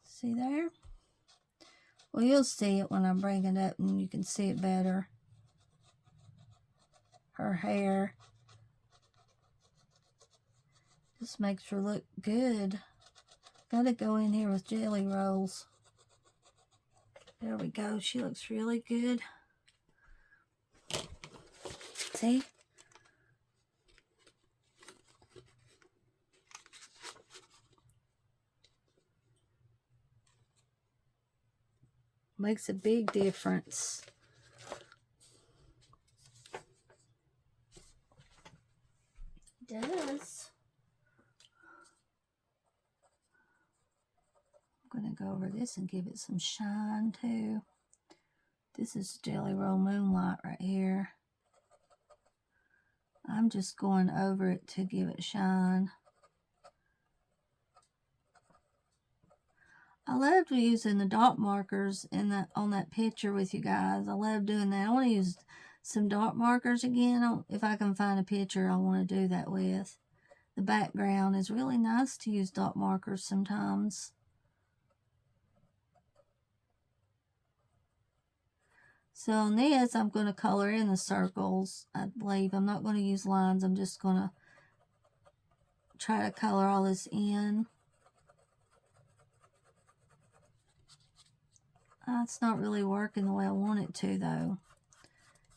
See there? Well, you'll see it when I bring it up and you can see it better. Her hair just makes her look good. Gotta go in here with Jelly Rolls. There we go. She looks really good. See? Makes a big difference. It does. I'm going to go over this and give it some shine too. This is Jelly Roll Moonlight right here. I'm just going over it to give it shine. I loved using the dot markers on that picture with you guys. I love doing that. I want to use some dot markers again. If I can find a picture I want to do that with. The background is really nice to use dot markers sometimes. So on this, I'm going to color in the circles, I believe. I'm not going to use lines. I'm just going to try to color all this in. It's not really working the way I want it to, though.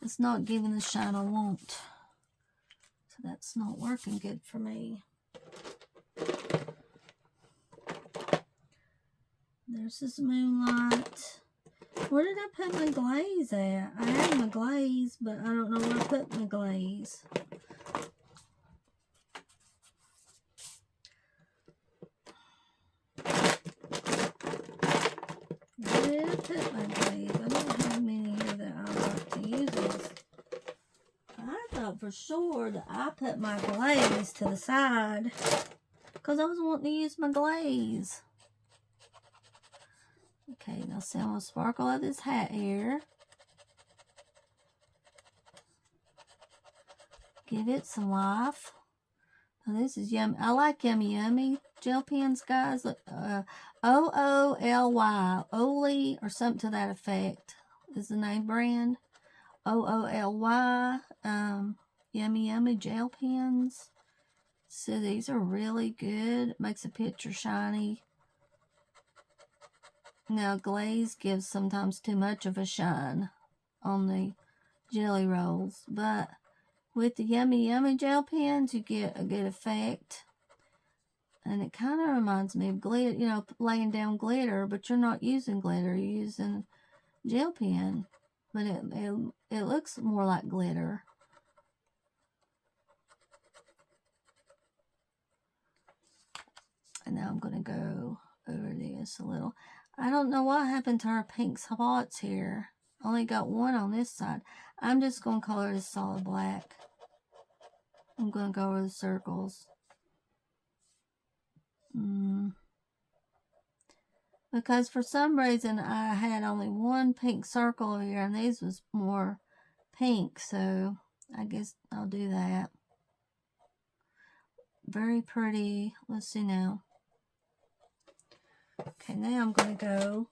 It's not giving the shine I want. So that's not working good for me. There's this Moonlight. Where did I put my glaze at? I had my glaze, but I don't know where I put my glaze. Where did I put my glaze? I don't have many here that I like to use. I thought for sure that I put my glaze to the side because I was wanting to use my glaze. Okay, now see, I'm going to sparkle up this hat here. Give it some life. Oh, this is yummy. I like Yummy Yummy gel pens, guys. Look, O-O-L-Y, Oli, or something to that effect is the name brand. O-O-L-Y, Yummy Yummy gel pens. So these are really good. Makes a picture shiny. Now, glaze gives sometimes too much of a shine on the jelly rolls, but with the Yummy Yummy gel pens, you get a good effect. And it kind of reminds me of glitter, you know, laying down glitter, but you're not using glitter, you're using gel pen. But it looks more like glitter. And now I'm going to go over this a little. I don't know what happened to our pink spots here. Only got one on this side. I'm just going to color this solid black. I'm going to go over the circles. Because for some reason I had only one pink circle here and these was more pink, so I guess I'll do that. Very pretty. Let's see now. Okay, now I'm going to go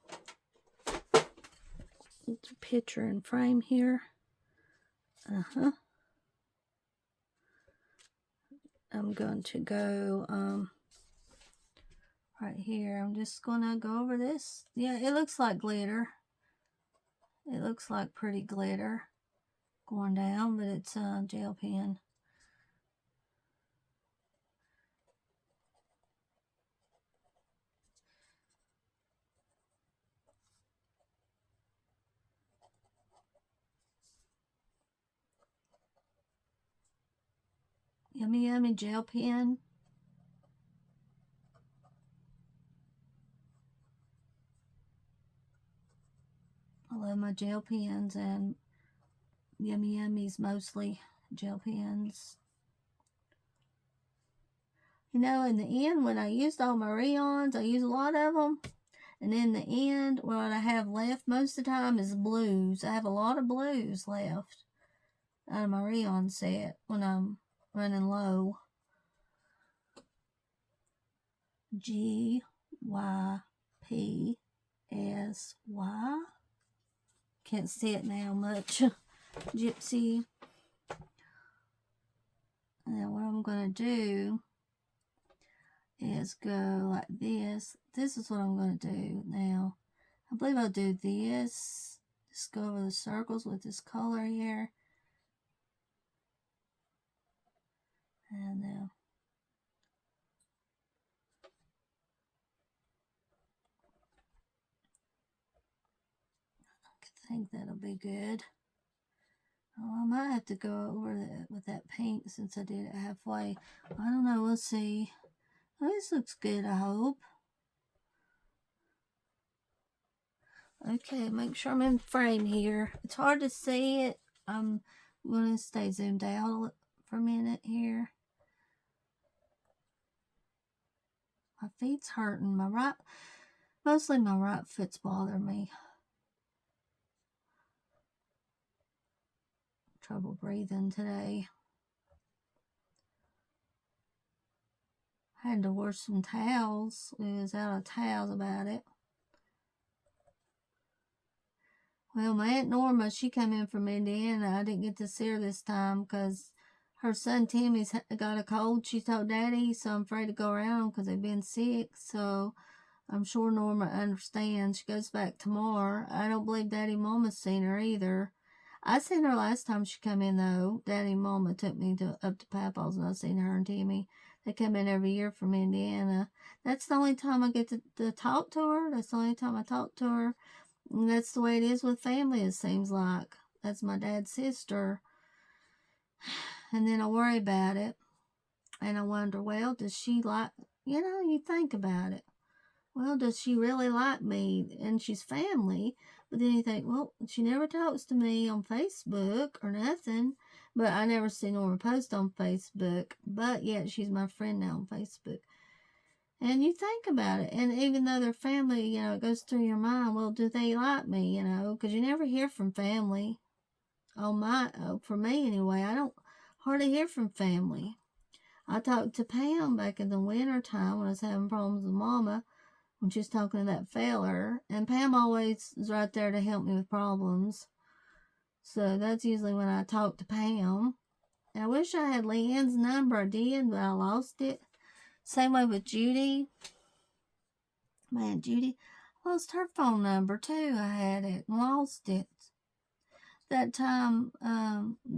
with the picture and frame here. I'm going to go right here. I'm just going to go over this. Yeah, it looks like glitter. It looks like pretty glitter going down, but it's a gel pen. Yummy Yummy gel pen. I love my gel pens, and Yummy Yummy's mostly gel pens. You know, in the end, when I used all my rayons, I used a lot of them. And in the end, what I have left most of the time is blues. I have a lot of blues left out of my rayon set when I'm running low. G-Y-P-S-Y. Can't see it now much. Gypsy. And then what I'm going to do is go like this. This is what I'm going to do now. I believe I'll do this. Just go over the circles with this color here. And now I think that'll be good. Oh, I might have to go over that with that pink since I did it halfway. I don't know. We'll see. Oh, this looks good, I hope. Okay, make sure I'm in frame here. It's hard to see it. I'm going to stay zoomed out for a minute here. My feet's hurting. Mostly my right foot's bothering me. Trouble breathing today. I had to wash some towels. We was out of towels about it. Well, my Aunt Norma, she came in from Indiana. I didn't get to see her this time because her son Timmy's got a cold. She told Daddy, so I'm afraid to go around because they've been sick. So I'm sure Norma understands. She goes back tomorrow. I don't believe Daddy and Mama's seen her either. I seen her last time she come in, though. Daddy and Mama took me up to Papa's, and I seen her and Timmy. They come in every year from Indiana. That's the only time I get to talk to her. That's the only time I talk to her. And that's the way it is with family, it seems like. That's my dad's sister. And then I worry about it. And I wonder, well, does she like, you know, you think about it. Well, does she really like me? And she's family. But then you think, well, she never talks to me on Facebook or nothing. But I never see Norma post on Facebook. But yet she's my friend now on Facebook. And you think about it. And even though they're family, you know, it goes through your mind, well, do they like me, you know? Because you never hear from family. For me anyway, I don't hardly hear from family. I talked to Pam back in the winter time when I was having problems with Mama, when she was talking to that feller, and Pam always is right there to help me with problems. So that's usually when I talk to Pam. And I wish I had Leanne's number. I did, but I lost it. Same way with Judy. Man, Judy lost her phone number too. I had it and lost it. That time,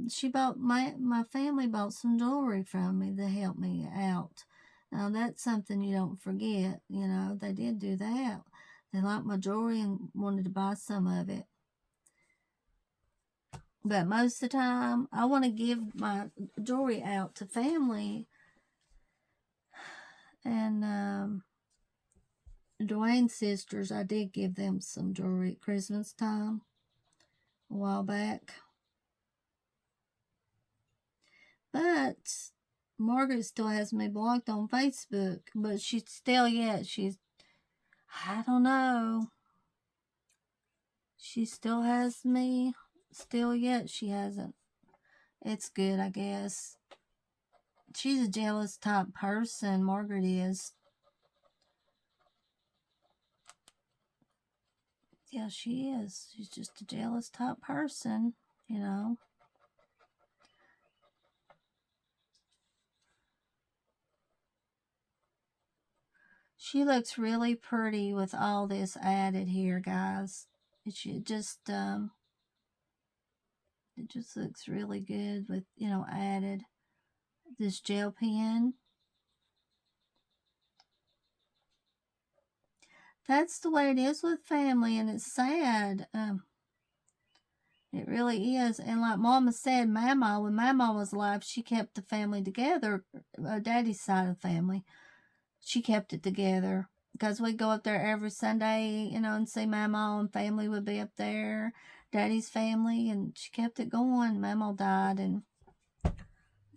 she bought my family bought some jewelry from me to help me out. Now that's something you don't forget. You know, they did do that. They liked my jewelry and wanted to buy some of it. But most of the time, I want to give my jewelry out to family. And Dwayne's sisters, I did give them some jewelry at Christmas time a while back. But Margaret still has me blocked on Facebook. But she's, I don't know. She still has me. Still yet, she hasn't. It's good, I guess. She's a jealous type person, Margaret is. Yeah, she is. She's just a jealous type person, you know. She looks really pretty with all this added here, guys. It just looks really good with, you know, added this gel pen. That's the way it is with family, and it's sad. It really is. And like Mama said, Mama, when Mama was alive, she kept the family together, Daddy's side of the family. She kept it together because we'd go up there every Sunday, you know, and see Mama, and family would be up there, Daddy's family, and she kept it going. Mama died, and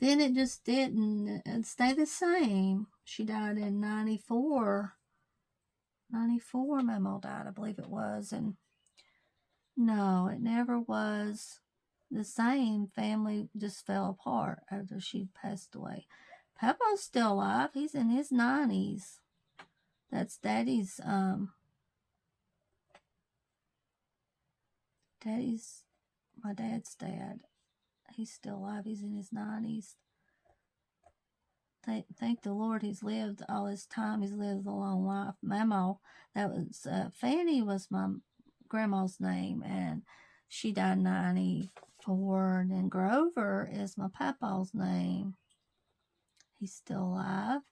then it just didn't stay the same. She died in 94. 94, Mama died, I believe it was, and no, it never was the same. Family just fell apart after she passed away. Papa's still alive. He's in his 90s. That's Daddy's, my dad's dad. He's still alive. He's in his 90s. Thank the Lord he's lived all his time. He's lived a long life. Mama, that was, Fanny was my grandma's name, and she died in 94. And then Grover is my papa's name. He's still alive.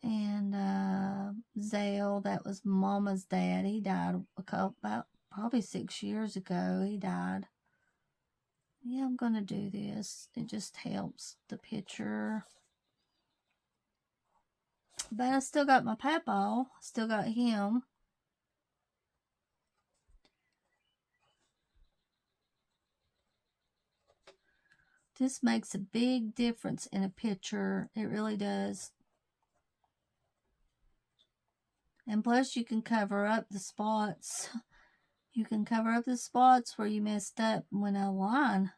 And Zale, that was Mama's dad. He died about probably 6 years ago. He died. Yeah, I'm going to do this. It just helps the picture. But I still got my papa. Still got him. This makes a big difference in a picture. It really does. And plus you can cover up the spots. You can cover up the spots where you messed up when I line.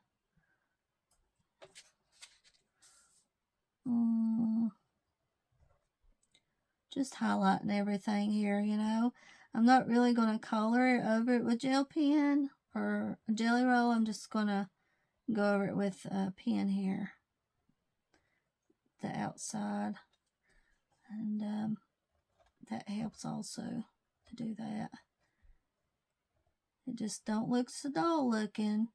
Just highlighting everything here, you know. I'm not really going to color it over it with gel pen or a jelly roll. I'm just going to go over it with a pen here. The outside. And that helps also to do that. It just don't look so dull looking.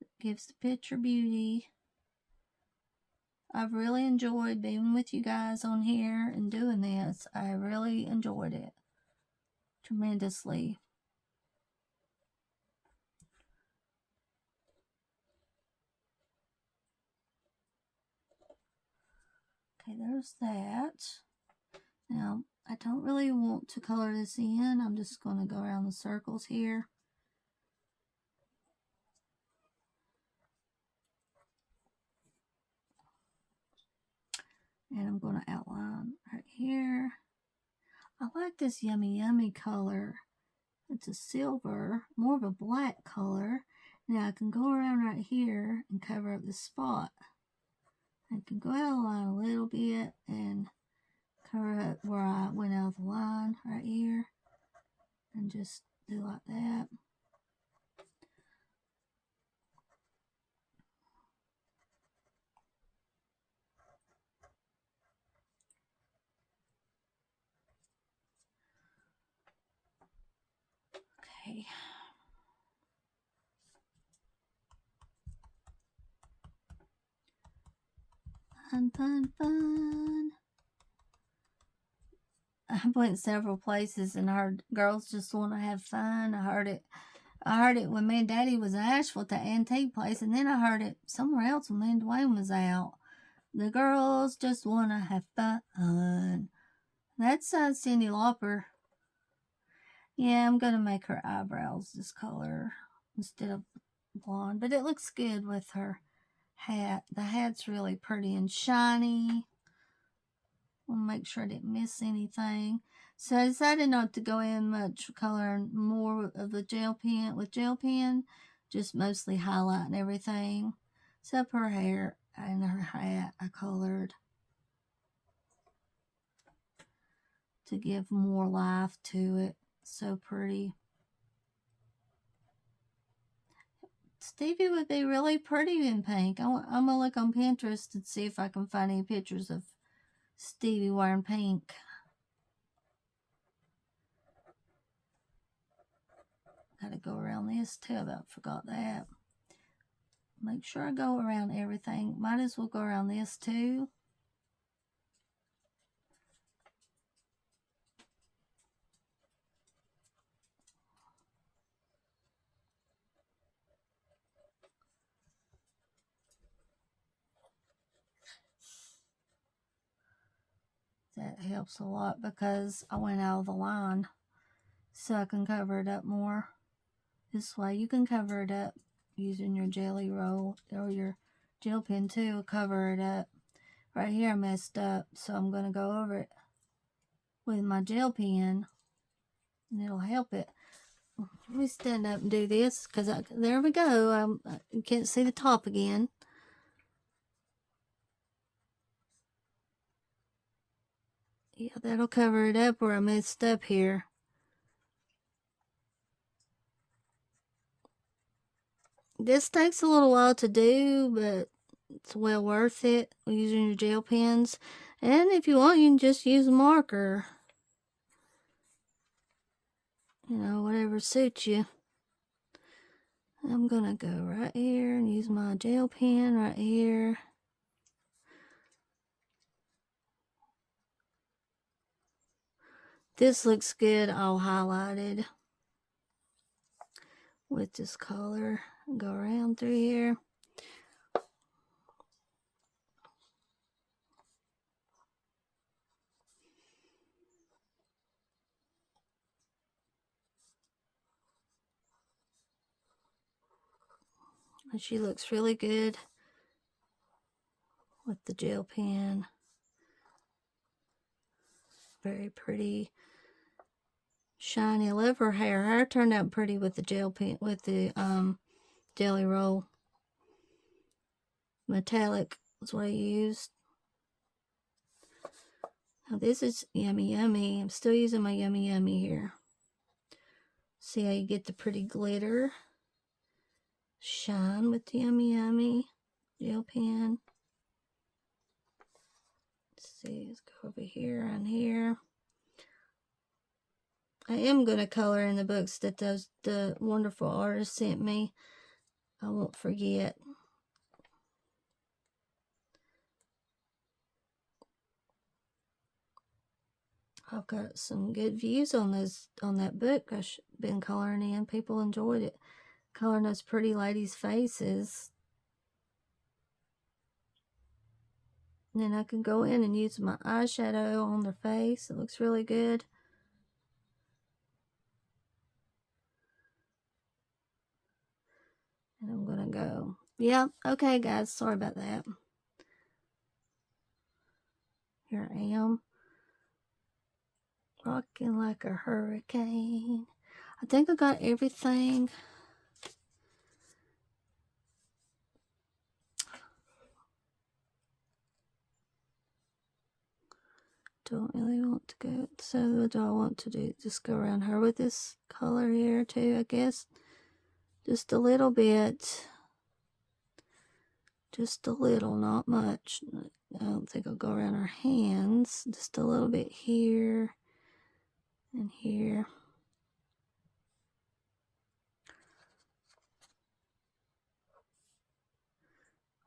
It gives the picture beauty. I've really enjoyed being with you guys on here and doing this. I really enjoyed it tremendously. Okay, there's that. Now, I don't really want to color this in. I'm just going to go around the circles here. And I'm going to outline right here. I like this yummy yummy color. It's a silver, more of a black color. Now I can go around right here and cover up the spot. I can go out of the line a little bit and cover up where I went out of the line right here. And just do like that. Okay. Fun, fun, fun. I went several places and heard girls just want to have fun. I heard it when me and Daddy was in Asheville at the antique place, and then I heard it somewhere else when me and Dwayne was out. The girls just want to have fun. That's Cyndi Lauper. Yeah, I'm going to make her eyebrows this color instead of blonde, but it looks good with her hat. The hat's really pretty and shiny. I'll make sure I didn't miss anything. So I decided not to go in much color and more of the gel pen. With gel pen, just mostly highlighting everything. Except her hair and her hat I colored to give more life to it. So pretty. Stevie would be really pretty in pink. I'm going to look on Pinterest and see if I can find any pictures of Stevie wearing pink. Gotta go around this too. I about forgot that. Make sure I go around everything. Might as well go around this too. That helps a lot because I went out of the line. So I can cover it up more. This way you can cover it up using your jelly roll or your gel pen too. Cover it up. Right here I messed up, so I'm going to go over it with my gel pen and it'll help it. Let me stand up and do this because there we go. I can't see the top again. Yeah, that'll cover it up where I messed up here. This takes a little while to do, but it's well worth it using your gel pens. And if you want, you can just use a marker. You know, whatever suits you. I'm going to go right here and use my gel pen right here. This looks good all highlighted with this color. Go around through here. And she looks really good with the gel pen. Very pretty. Shiny. I love her hair. Her hair turned out pretty with the gel pen, with the jelly roll. Metallic is what I used. Now this is Yummy Yummy. I'm still using my Yummy Yummy here. See how you get the pretty glitter shine with the Yummy Yummy gel pen. Let's see, let's go over here and here. I am going to color in the books that the wonderful artist sent me. I won't forget. I've got some good views on that book I've been coloring in. People enjoyed it. Coloring those pretty ladies' faces. And then I can go in and use my eyeshadow on their face. It looks really good. And I'm going to go. Yeah, okay guys, sorry about that. Here I am. Rocking like a hurricane. I think I got everything. don't really want to go. So what do I want to do? Just go around her with this color here too, I guess. Just a little bit. Just a little, not much. I don't think I'll go around her hands. Just a little bit here and here.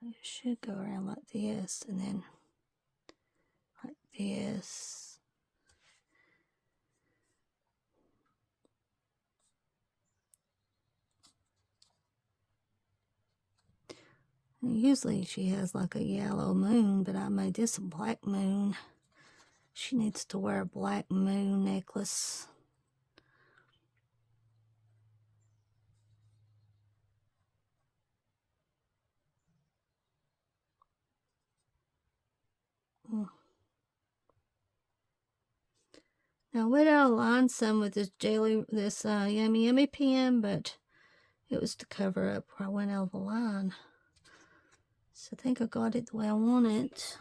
I should go around like this and then like this. And usually she has like a yellow moon, but I made this a black moon. She needs to wear a black moon necklace. Now I would have aligned some with this Yummy Yummy pen, but it was to cover up where I went out of the line. So I think I got it the way I want it.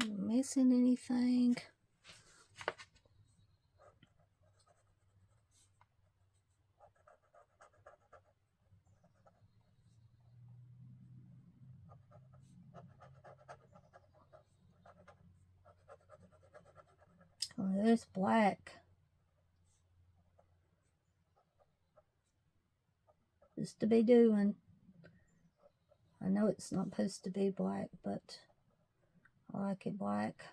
Am I missing anything? Oh, there's black. Just to be doing. I know it's not supposed to be black, but I like it black.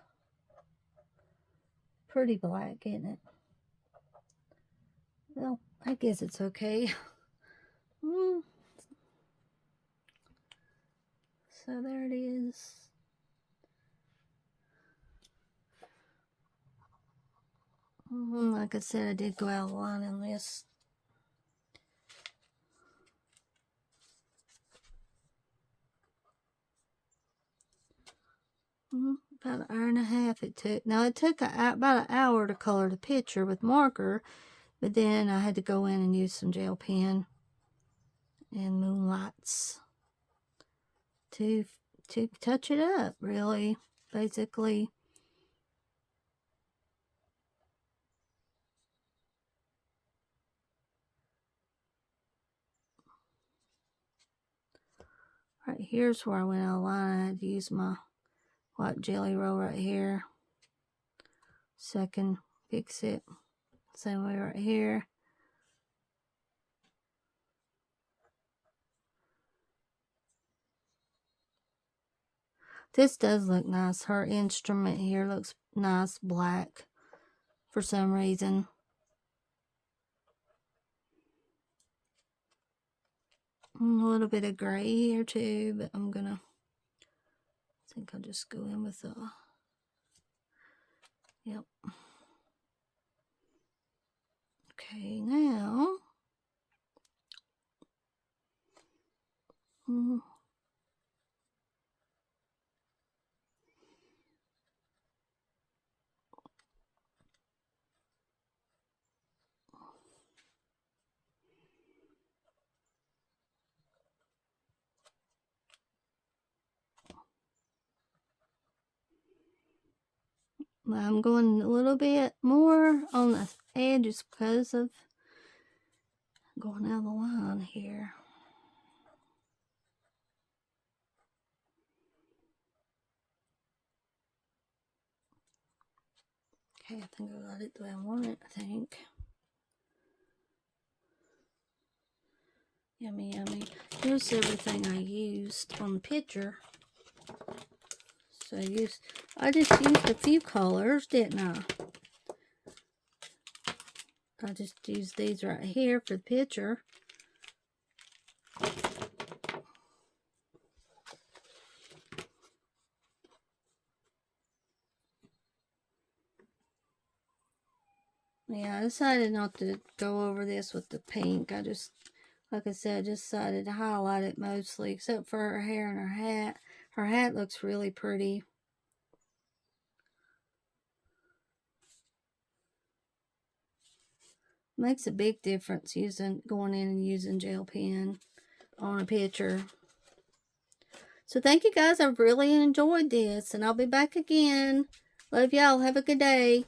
Pretty black, isn't it? Well, I guess it's okay. So there it is. Like I said, I did go out of line on this. About an hour and a half it took. Now it took about an hour to color the picture with marker, but then I had to go in and use some gel pen and moonlights to touch it up, really, basically. Right here's where I went out of line. I had to use my white jelly roll right here. So I can fix it. Same way right here. This does look nice. Her instrument here looks nice black for some reason. A little bit of gray here too, but I think I'll just go in with yep. Okay, now. I'm going a little bit more on the edges because of going out of the line here. Okay, I think I got it the way I want it, I think. Yummy, yummy. Here's everything I used on the picture. So I just used a few colors, didn't I? I just used these right here for the picture. Yeah, I decided not to go over this with the pink. Like I said, I just decided to highlight it mostly, except for her hair and her hat. Her hat looks really pretty. Makes a big difference going in and using gel pen on a picture. So thank you guys. I've really enjoyed this, and I'll be back again. Love y'all. Have a good day.